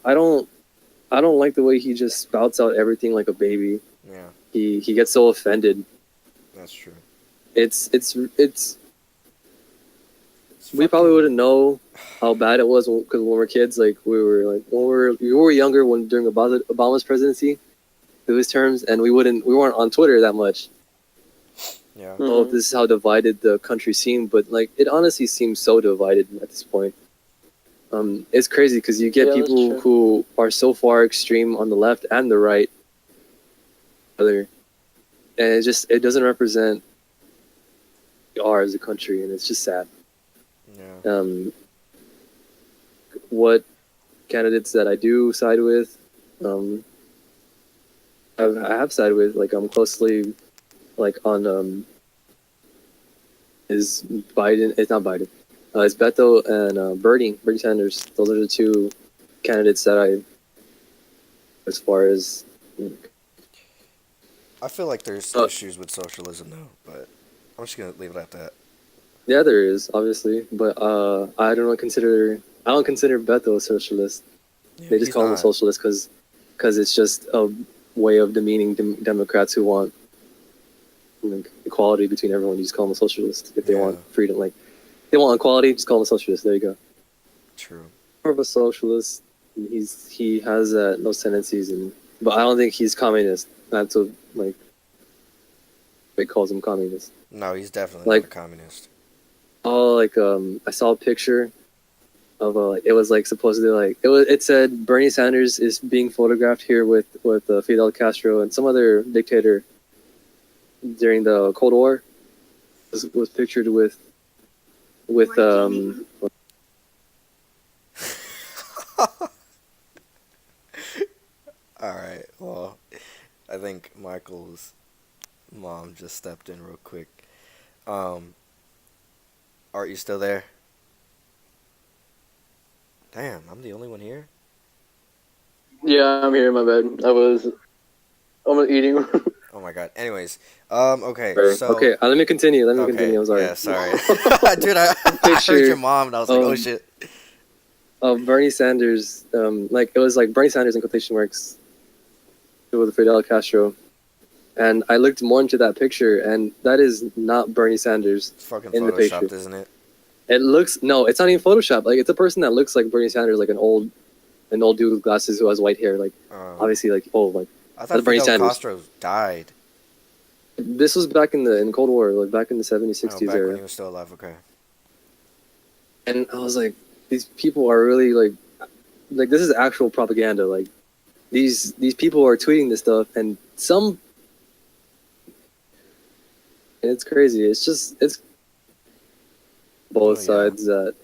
like the way he just spouts out everything like a baby. Yeah. He gets so offended. That's true. It's we probably wouldn't know how bad it was because when we were kids, when we were younger during Obama's presidency, through his terms, and we weren't on Twitter that much. Yeah. I don't know if this is how divided the country seemed, but it honestly seems so divided at this point. It's crazy because you get people who are so far extreme on the left and the right, and it doesn't represent who we are as a country, and it's just sad. Yeah. What candidates that I do side with, I have sided with. I'm closely on is Biden. It's not Biden. It's Beto and Bernie Sanders. Those are the two candidates that as far as. I feel like there's issues with socialism though, but I'm just gonna leave it at that. Yeah, there is obviously, but I don't consider Beto a socialist. Yeah, They just call him a socialist because it's just a way of demeaning Democrats who want equality between everyone. You just call them a socialist if they want freedom. They want equality, just call them a socialist. There you go. True. More of a socialist. He has those tendencies, but I don't think he's communist. That's what it calls him communist. No, he's definitely not a communist. Oh, I saw a picture of it was supposedly it said Bernie Sanders is being photographed here with Fidel Castro and some other dictator during the Cold War. Was pictured with with All right. Well, I think Michael's mom just stepped in real quick. Um, Art, you still there? Damn, I'm the only one here. Yeah, I'm here. My bad. I'm eating. Oh my god. Anyways, okay, Sorry. so Okay, let me continue. Let me okay, continue. I'm sorry. yeah, sorry, dude. I heard Picture, your mom and I was like, oh um, shit. Of Bernie Sanders, like it was like Bernie Sanders in quotation marks with Fidel Castro, and I looked more into that picture, and that is not Bernie Sanders It's fucking in the picture. photoshopped, isn't it? It looks no, it's not even Photoshop. Like it's a person that looks like Bernie Sanders, like an old dude with glasses who has white hair. Like obviously, like like I that's thought Bernie Fidel Sanders. Castro died. This was back in the Cold War, like back in the 70s, Oh, 60s back when era. he was still alive. Okay. And I was like, these people are really like this is actual propaganda. Like these people are tweeting this stuff, and it's crazy. It's both Oh, yeah. sides that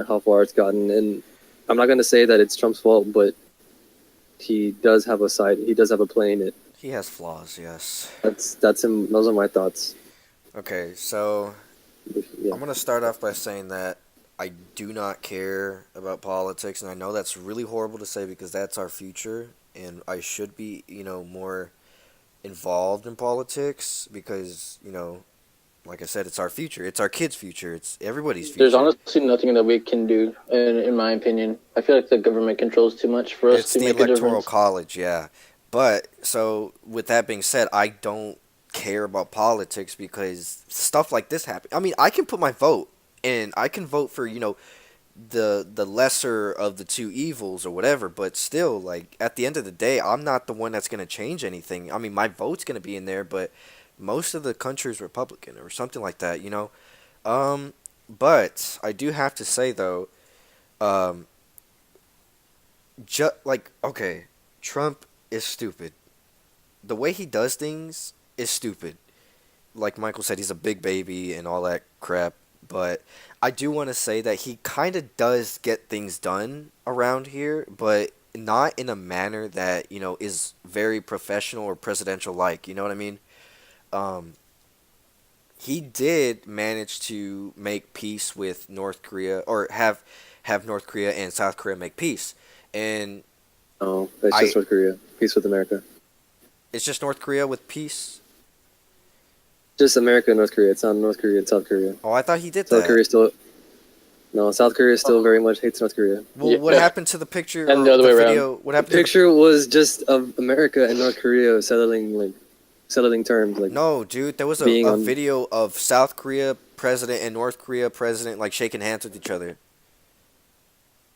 how far it's gotten, and I'm not gonna say that it's Trump's fault, but he does have a side. He does have a play in it. He has flaws, yes. That's him. Those are my thoughts. Okay, so Yeah. I'm gonna start off by saying that I do not care about politics, and I know that's really horrible to say because that's our future, and I should be, more involved in politics because, like I said, it's our future. It's our kids' future. It's everybody's future. There's honestly nothing that we can do, in my opinion. I feel like the government controls too much for us It's to the make a electoral difference. college, yeah. But so with that being said, I don't care about politics because stuff like this happens. I mean, I can put my vote and I can vote for, the lesser of the two evils or whatever, but still, like, at the end of the day, I'm not the one that's going to change anything. I mean, my vote's going to be in there, but most of the country is Republican or something like that. But I do have to say though, um okay, Trump is stupid. The way he does things is stupid. Like Michael said, he's a big baby and all that crap. But I do want to say that he kind of does get things done around here, but not in a manner that, is very professional or presidential like. You know what I mean? Um, he did manage to make peace with North Korea, or have North Korea and South Korea make peace. And Oh, it's just North Korea. Peace with America. it's just North Korea with peace. Just America and North Korea. It's not North Korea and South Korea. Oh, I thought he did South that. Korea still. No, South Korea still very much hates North Korea. Well, Yeah. what happened to the picture And or the other way around. video? What The happened? picture was just of America and North Korea settling terms. Like No, dude, there was a being on- video of South Korea president and North Korea president like shaking hands with each other.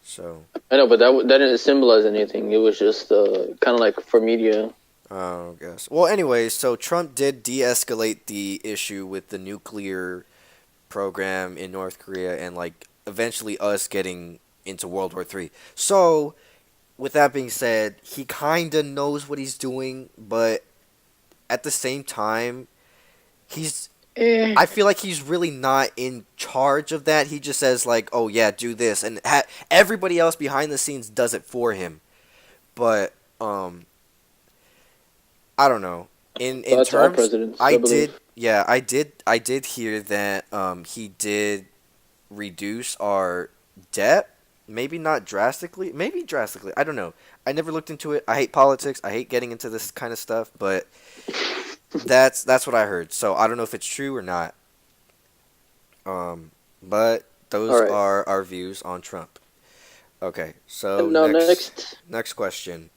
So, I know, but that didn't symbolize anything. It was just kind of like for media. I guess. Well, anyways, so Trump did de-escalate the issue with the nuclear program in North Korea and like eventually us getting into World War III. So, with that being said, he kind of knows what he's doing, but at the same time, I feel like he's really not in charge of that. He just says like, "Oh yeah, do this," and everybody else behind the scenes does it for him. But I don't know. In That's all terms, presidents. I believe. did. Yeah, I did hear that he did reduce our debt. Maybe not drastically. Maybe drastically. I don't know. I never looked into it. I hate politics. I hate getting into this kind of stuff. But that's what I heard. So I don't know if it's true or not. But those All right. are our views on Trump. Okay, so And now next. next question.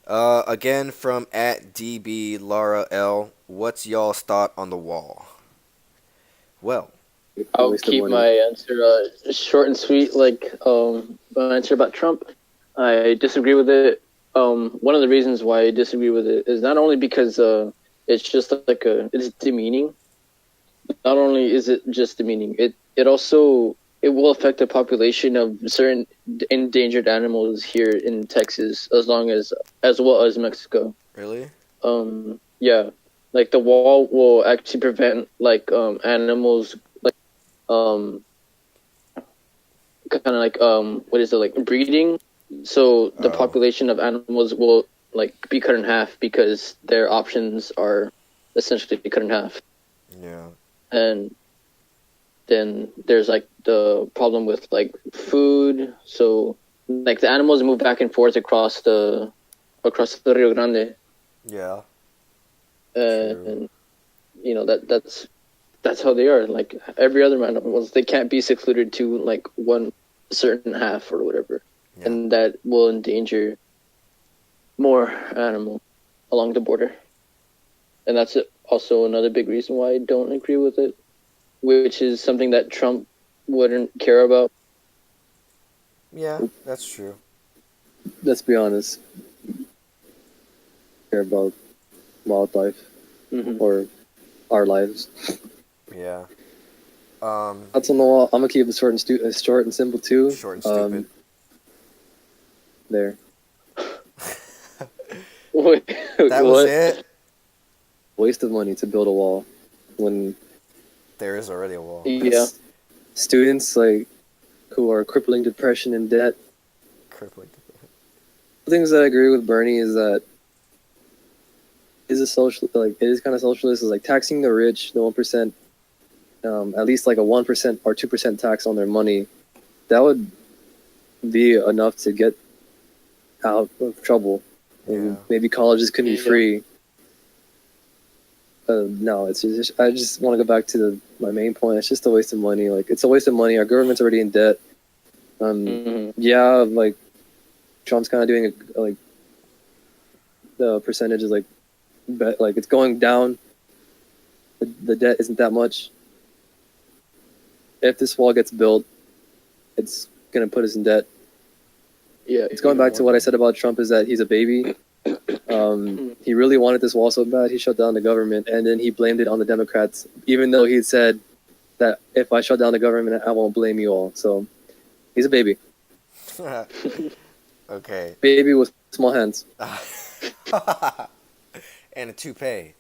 Again from @DB Lara L. What's y'all's thought on the wall? Well, I'll waste of keep money. my answer short and sweet. Like my answer about Trump, I disagree with it. One of the reasons why I disagree with it is not only because it's just like it's demeaning. Not only is it just demeaning, it also it will affect the population of certain endangered animals here in Texas, as well as Mexico. really? Yeah, like the wall will actually prevent like animals um kind of like what is it, like breeding, so the Oh. population of animals will like be cut in half because their options are essentially cut in half. Yeah. And then there's like the problem with like food, so like the animals move back and forth across the Rio Grande, Yeah. and you know that's how they are. Like every other animals, they can't be secluded to like one certain half or whatever, Yeah. and that will endanger more animals along the border. And that's also another big reason why I don't agree with it, which is something that Trump wouldn't care about. Yeah, that's true. Let's be honest. Care about wildlife Mm-hmm. or our lives. Yeah. That's on the wall. I'm gonna keep it short and simple too. Short and stupid. There. Wait, That was it. Waste of money to build a wall when There is already a wall. Yeah. students like who are crippling depression and debt. Crippling. The things that I agree with Bernie is that is a social, like it is kind of socialist, is like taxing the rich, the 1%, at least like a 1% or 2% tax on their money. That would be enough to get out of trouble. Yeah. Maybe colleges can be Yeah. free. No, it's just, I just want to go back to my main point. It's just a waste of money. Like it's a waste of money. Our government's already in debt. Mhm. Yeah, like Trump's kind of doing like the percentage is like it's going down. The debt isn't that much. If this wall gets built, it's gonna put us in debt. Yeah. It's going back to what I said about Trump is that he's a baby. He really wanted this wall so bad, he shut down the government, and then he blamed it on the Democrats, even though he said that if I shut down the government, I won't blame you all. So he's a baby. Okay. Baby with small hands. And a toupee.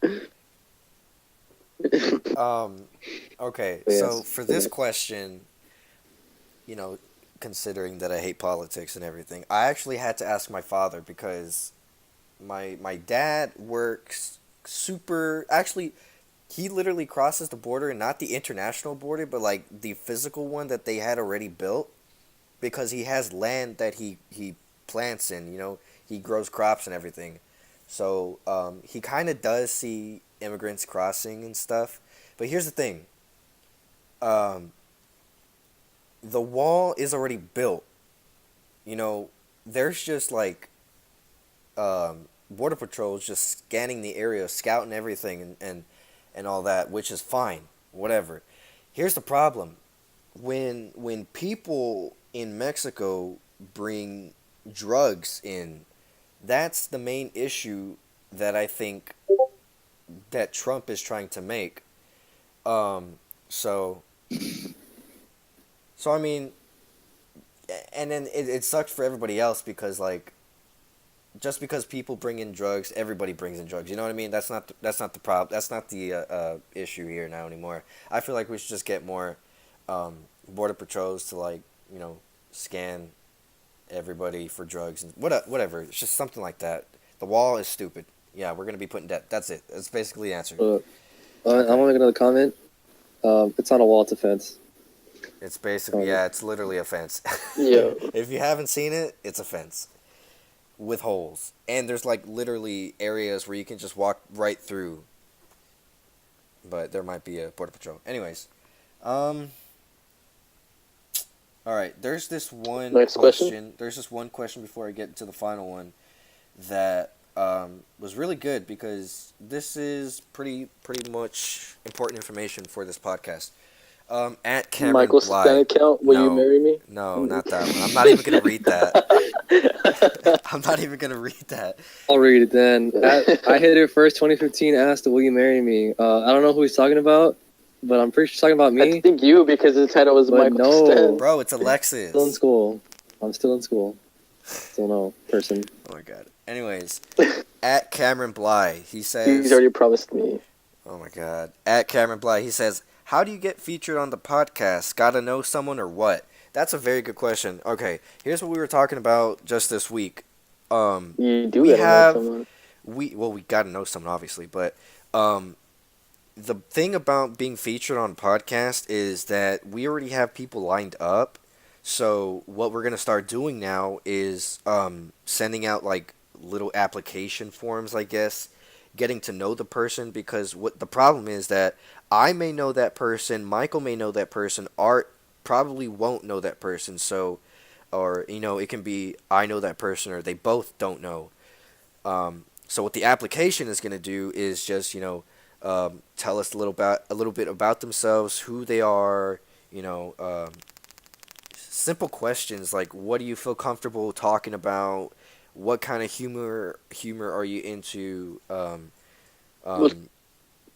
Okay, Yes. so for this question, you know, considering that I hate politics and everything, I actually had to ask my father because my dad works super. Actually, he literally crosses the border, not the international border, but like the physical one that they had already built, because he has land that he plants in. You know, he grows crops and everything. So he kind of does see immigrants crossing and stuff. But here's the thing. The wall is already built. You know, there's just like border patrols just scanning the area, scouting everything, and all that, which is fine, whatever. Here's the problem: when people in Mexico bring drugs in, that's the main issue that I think that Trump is trying to make. So I mean, and then it sucks for everybody else because like, just because people bring in drugs, everybody brings in drugs. You know what I mean? That's not the problem. That's not the issue here now anymore. I feel like we should just get more border patrols to like, you know, scan everybody for drugs and whatever. It's just something like that. The wall is stupid. Yeah, we're gonna be put in debt. That's it. That's basically the answer. I want to make another comment. It's not a wall, it's a fence. It's basically, yeah, it's literally a fence. Yeah. If you haven't seen it, it's a fence with holes, and there's like literally areas where you can just walk right through. But there might be a border patrol. Anyways, all right. There's this one Next question? question. There's this one question before I get to the final one that was really good because this is pretty much important information for this podcast. At Cameron Michael's Bly. bank account, will you No. marry me? No, not that one. I'm not even gonna read that. I'm not even gonna read that. I'll read it then. I hit it first, 2015, asked, will you marry me? I don't know who he's talking about, but I'm pretty sure he's talking about I me. think you, because the title was But Michael no. Stan. Bro, it's Still in Alexis. school. I'm still in school. Still no person. Oh my god. Anyways, at Cameron Bly, he says. He's already promised me. Oh my god. At Cameron Bly, he says, how do you get featured on the podcast? Gotta know someone or what? That's a very good question. Okay, here's what we were talking about just this week. You do We gotta know have someone. we gotta know someone obviously, but um, the thing about being featured on podcast is that we already have people lined up. So what we're gonna start doing now is sending out like little application forms, I guess, getting to know the person because what the problem is that I may know that person, Michael may know that person, Art probably won't know that person. So, or it can be I know that person or they both don't know. So what the application is gonna do is just tell us a little bit about themselves, who they are, simple questions like what do you feel comfortable talking about, what kind of humor are you into, What um,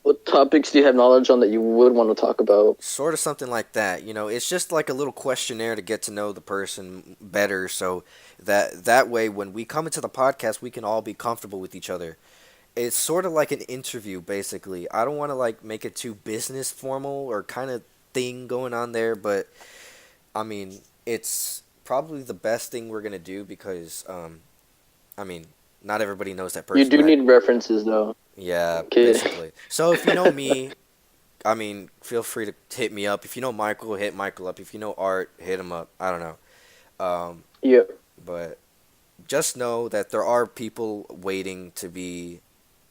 what topics do you have knowledge on that you would want to talk about? sort of something like that. It's just like a little questionnaire to get to know the person better, so that way when we come into the podcast we can all be comfortable with each other. It's sort of like an interview basically. I don't want to like make it too business formal or kind of thing going on there, but I mean, it's probably the best thing we're gonna do because I mean, not everybody knows that You person, do right? need references though. Yeah, Kid. basically. So if you know me, I mean, feel free to hit me up. If you know Michael, hit Michael up. If you know Art, hit him up. I don't know. Yeah. But just know that there are people waiting to be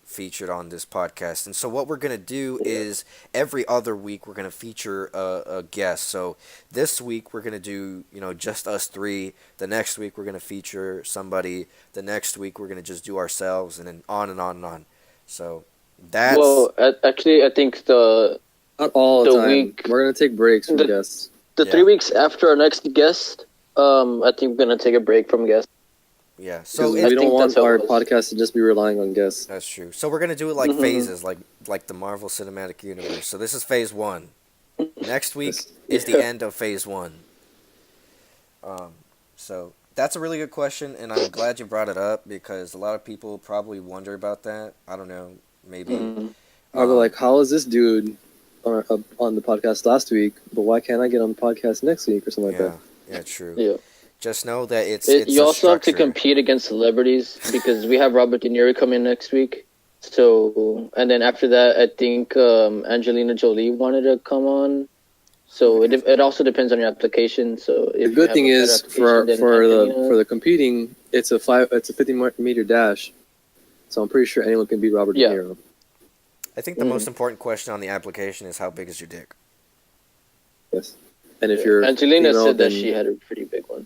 featured on this podcast. And so what we're going to do is every other week we're going to feature a guest. So this week we're going to do, just us three. The next week we're going to feature somebody. The next week we're going to just do ourselves and then on and on and on. So that's Well, actually, I think Not all the The time. week- We're gonna take breaks from the- guests. the Yeah. 3 weeks after our next guest. I think we're gonna take a break from guests. yeah. So So we I don't think want that's how our it was. podcast to just be relying on guests. that's true. So we're going to do it like Mhm. phases like the Marvel Cinematic Universe. So this is phase 1. Next week Yes. is the Yeah. end of phase 1. So that's a really good question, and I'm glad you brought it up because a lot of people probably wonder about that. I don't know, maybe. Mhm. I'll be like, how is this dude on the podcast last week, but why can't I get on the podcast next week or something like yeah, that? yeah, true. Yeah. Just know that it's You a also have to structure. compete against celebrities because we have Robert De Niro coming next week. So, and then after that, I think Angelina Jolie wanted to come on. So it also depends on your application. So The if good thing is for the the competing, it's a 50-meter dash, so I'm pretty sure anyone can beat Robert Yeah. De Niro. I think the Mhm. most important question on the application is how big is your dick? Yes, and if you're Angelina female, said that then she had a pretty big one.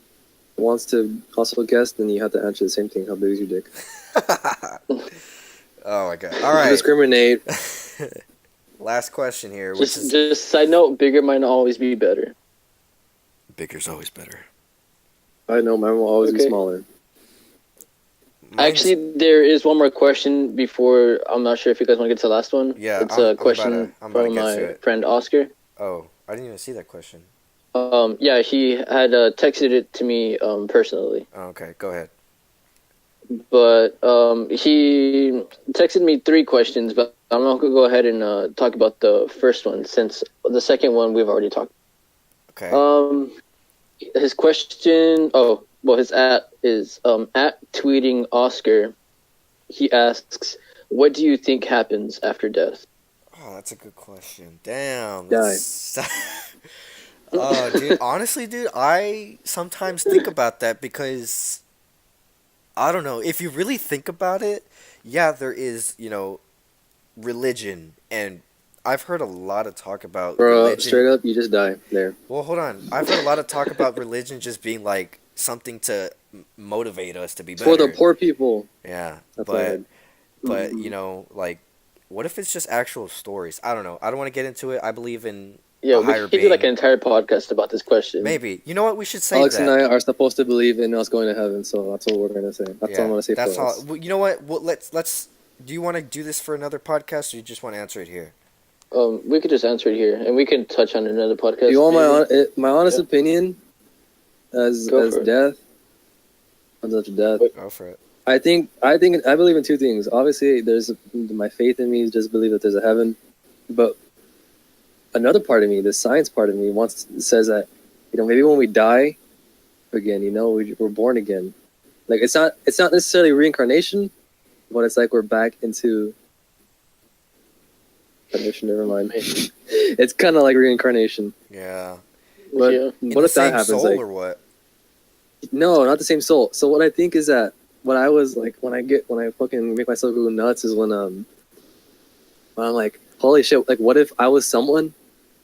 wants to also guess, then you have to answer the same thing. How big is your dick? Oh my god. All Don't right. discriminate. Last question here, which is Just side note, bigger might not always be better. bigger's always better. I know mine will always be Okay. smaller. Mine's- Actually, there is one more question before. I'm not sure if you guys want to get to the last one. Yeah, it's I'm a about question to- I'm about to from get to my it. friend Oscar. Oh, I didn't even see that question. Yeah, he had texted it to me personally, Oh, okay, go ahead. but he texted me 3 questions. But I'm not gonna go ahead and talk about the first one since the second one we've already talked. Okay. His question. Oh, well, his at is at tweeting Oscar. He asks, "What do you think happens after death?" Oh, that's a good question. Damn. Die. that's- Oh, dude, honestly, dude, I sometimes think about that because I don't know. If you really think about it, yeah, there is, religion, and I've heard a lot of talk about Bro, religion. straight up, you just die there. Well, hold on. I've heard a lot of talk about religion just being like something to motivate us to be It's better. for the poor people. Yeah, That's what I heard. but like, what if it's just actual stories? I don't know. I don't want to get into it. I believe in Yeah, a we higher could do like being. an entire podcast about this question. Maybe. You know what? We should save Alex that. and I are supposed to believe in us going to heaven, so that's what we're gonna say. That's all I'm gonna say that's for all. us. Well, you know what? Well, let's. Do you want to do this for another podcast, or you just want to answer it here? We could just answer it here, and we can touch on another podcast. You want maybe. my honest Yeah. opinion as Go for it. death? Comes after death. Wait. Go for it. I believe in 2 things. Obviously, there's my faith in me is just believe that there's a heaven, but another part of me, the science part of me, says that, maybe when we die again, we're born again. Like it's not necessarily reincarnation, but it's like we're back into reincarnation. Never mind. It's kind of like reincarnation. Yeah. But Yeah. In what the if that same happens? soul Like, or what? no, not the same soul. So what I think is that when I was like, when I fucking make myself go nuts is when I'm like, holy shit, like what if I was someone,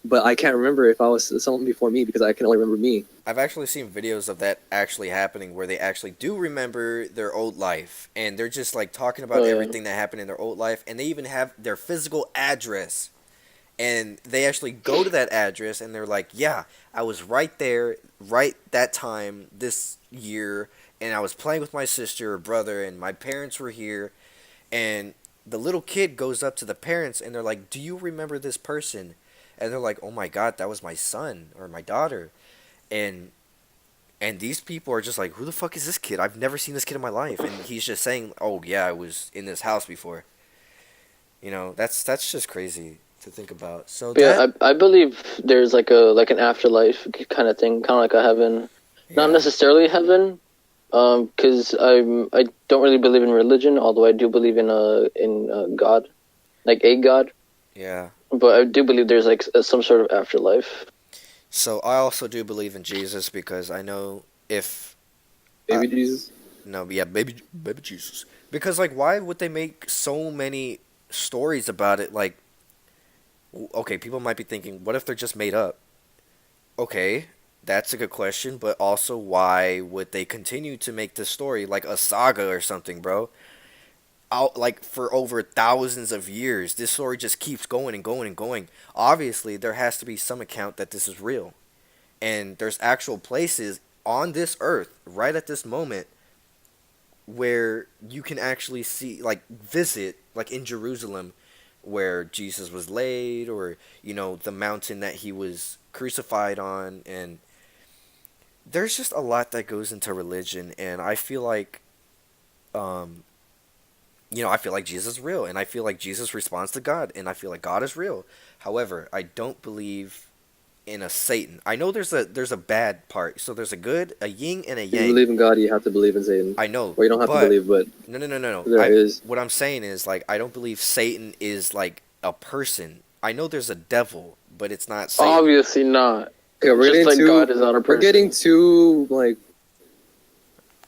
but I can't remember if I was someone before me because I can only remember me. I've actually seen videos of that actually happening where they actually do remember their old life and they're just like talking about Oh, yeah. everything that happened in their old life and they even have their physical address and they actually go to that address and they're like, yeah, I was right there, right that time, this year, and I was playing with my sister or brother and my parents were here, and the little kid goes up to the parents and they're like, do you remember this person? And they're like, oh my god, that was my son or my daughter. And these people are just like, who the fuck is this kid? I've never seen this kid in my life. And he's just saying, oh yeah, I was in this house before. That's just crazy to think about. So But yeah, that, I believe there's like an afterlife kind of thing, kind of like a heaven. Not yeah. necessarily heaven, because I don't really believe in religion, although I do believe in God, like a God. Yeah. But I do believe there's like some sort of afterlife. So I also do believe in Jesus because I know if Baby Jesus. no, yeah, baby Jesus. Because like, why would they make so many stories about it? Like, okay, people might be thinking, what if they're just made up? Okay, that's a good question, but also why would they continue to make this story like a saga or something, bro? Out like for over thousands of years, this story just keeps going and going and going. Obviously, there has to be some account that this is real, and there's actual places on this earth right at this moment where you can actually see, like, visit, like in Jerusalem, where Jesus was laid, or the mountain that he was crucified on, and there's just a lot that goes into religion, and I feel like, I feel like Jesus is real, and I feel like Jesus responds to God, and I feel like God is real. However, I don't believe in a Satan. I know there's a bad part, so there's a good, a yin, and a If you yang. believe in God, you have to believe in Satan. I know, Or you don't have to but believe, but no. there is. What I'm saying is, like, I don't believe Satan is like a person. I know there's a devil, but it's not Satan. Obviously not. Okay, Just like God is not a person. We're getting too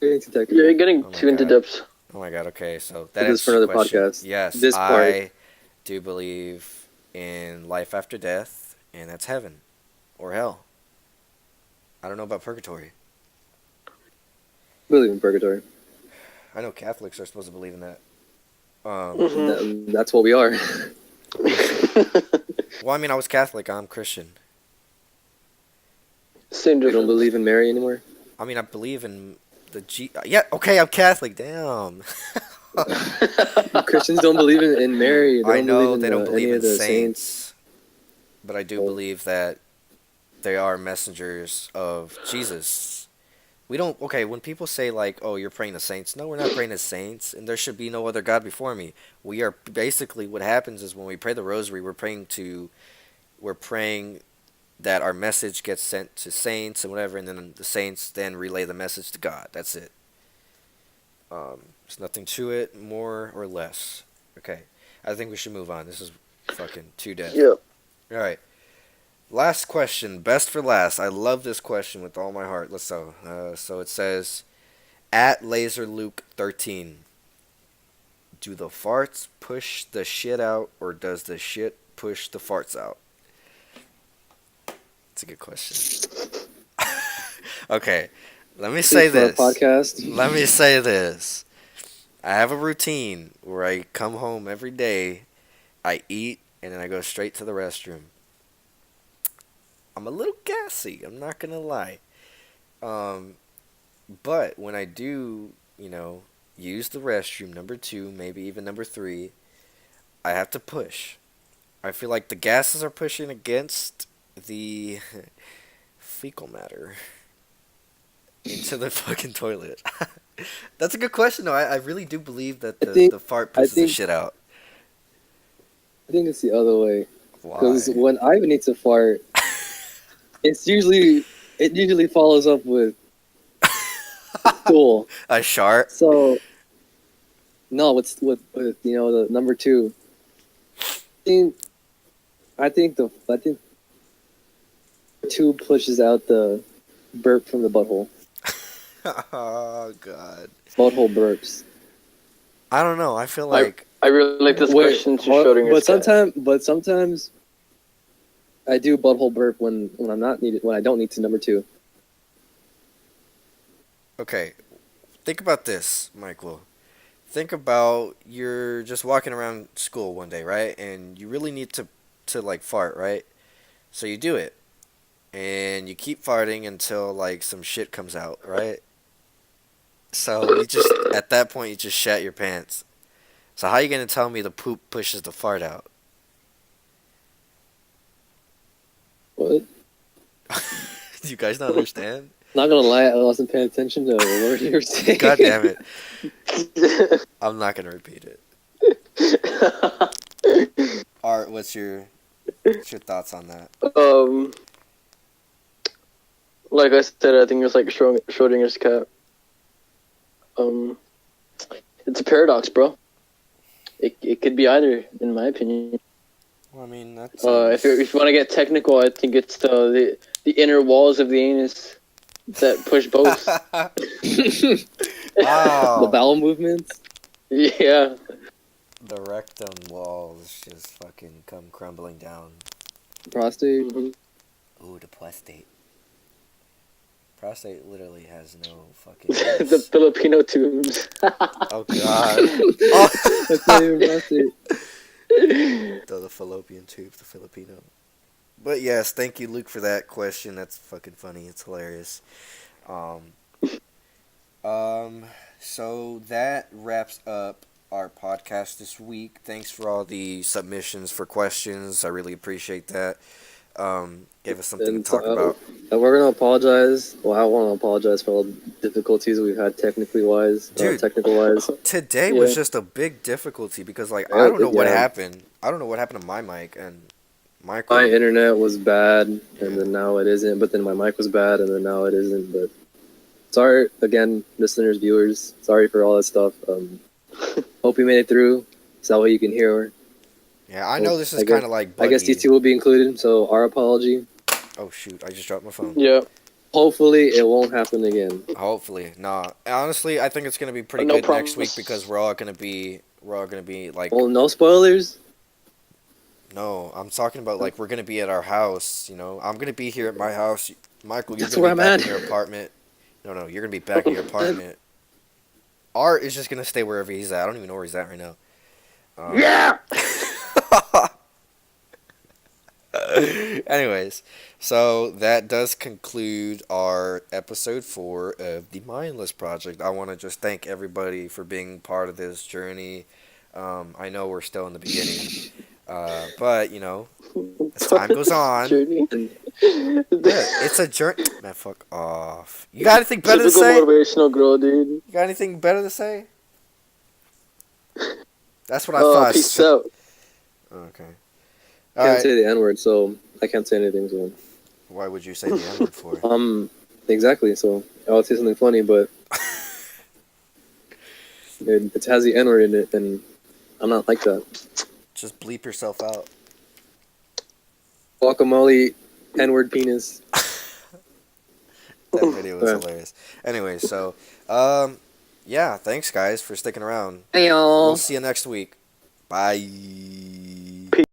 technical. You're getting Oh my too into God. depth. Oh my god, okay, so This that is is for another podcast. Yes, This part. I do believe in life after death, and that's heaven or hell. I don't know about purgatory. Believe in purgatory. I know Catholics are supposed to believe in that. Mhm. That's what we are. Well, I mean, I was Catholic. I'm Christian. Same You don't difference. believe in Mary anymore? I mean, I believe in the G. Yeah, okay, I'm Catholic. Damn. Christians don't believe in Mary. They I don't know believe in, they don't any believe of in the saints, but I do Oh. believe that they are messengers of Jesus. We don't, okay, when people say, like, oh, you're praying to saints, no, we're not praying to saints, and there should be no other God before me. We are, basically, what happens is when we pray the rosary, we're praying that our message gets sent to saints and whatever, and then the saints then relay the message to God. That's it. There's nothing to it, more or less. Okay, I think we should move on. This is fucking too dead. Yeah. Alright. Last question, best for last. I love this question with all my heart. Let's go. So it says, at LaserLuke13, do the farts push the shit out, or does the shit push the farts out? That's a good question. Okay, let me say for our this. podcast. Let me say this. I have a routine where I come home every day, I eat, and then I go straight to the restroom. I'm a little gassy, I'm not gonna lie. But when I do, use the restroom, number 2, maybe even number 3, I have to push. I feel like the gases are pushing against the fecal matter into the fucking toilet. That's a good question, though. I really do believe that the fart pushes the shit out. I think it's the other way. Why? Because when I need to fart, it usually follows up with stool. A shark? So no, with the number two. think I think two pushes out the burp from the butthole. Oh god. Butthole burps. I don't know. I feel like I really like this question to Schrodinger's cat. But sometimes I do butthole burp when I'm not needed, when I don't need to. Number two. okay. Think about this, Michael. Think about you're just walking around school one day, right? And you really need to like fart, right? So you do it. And you keep farting until like some shit comes out, right? So you just at that point you just shat your pants. So how you gonna tell me the poop pushes the fart out? What? Do you guys not understand? Not gonna lie, I wasn't paying attention to what you were saying. God damn it. I'm not gonna repeat it. Art, what's your thoughts on that? Like I said, I think it's like Schrodinger's cat. It's a paradox, bro. It could be either, in my opinion. Well, I mean, that's If you want to get technical, I think it's the inner walls of the anus that push both. wow. The bowel movements. Yeah. The rectum walls just fucking come crumbling down. Prostate. Mm-hmm. Ooh, the prostate. Prostate literally has no fucking The use. Filipino tubes. Oh god. Oh. That's not even prostate. The fallopian tubes, the Filipino. But yes, thank you, Luke, for that question. That's fucking funny. It's hilarious. So that wraps up our podcast this week. Thanks for all the submissions for questions. I really appreciate that. Gave us something to talk about. And we're gonna apologize. Well, I want to apologize for all the difficulties we've had technical wise. Technical wise. Today Yeah. was just a big difficulty because, like, I don't know what Yeah. happened. I don't know what happened to my mic and Michael. My internet was bad, and then now it isn't. But then my mic was bad, and then now it isn't. But sorry again, listeners, viewers. Sorry for all that stuff. Hope you made it through. So that way you can hear. Yeah, I know this is I guess- kind of like. I guess buggy. these two will be included. So our apology. Oh shoot! I just dropped my phone. Yeah. Hopefully, it won't happen again. Hopefully, nah. Honestly, I think it's gonna be pretty No good problems. next week because we're all gonna be like. Well, no spoilers. No, I'm talking about like we're gonna be at our house. You know, I'm gonna be here at my house. Michael, you're That's gonna where be I'm back at. in your apartment. No, you're gonna be back in your apartment. Art is just gonna stay wherever he's at. I don't even know where he's at right now. Yeah. Anyways, so that does conclude our episode 4 of the Mindless Project. I want to just thank everybody for being part of this journey. I know we're still in the beginning, but you know, as time goes on, Journey. yeah, it's a journey. Man, fuck off. You got anything better to Typical say? motivational girl, dude. You got anything better to say? That's what I thought. Peace out. Okay. I All can't right. say the N word, so I can't say anything. So Why would you say the N word for? exactly. So I would say something funny, but it has the N word in it, and I'm not like that. Just bleep yourself out. Guacamole, N word penis. That video was Yeah. hilarious. Anyway, so yeah, thanks guys for sticking around. Hey y'all. We'll see you next week. Bye.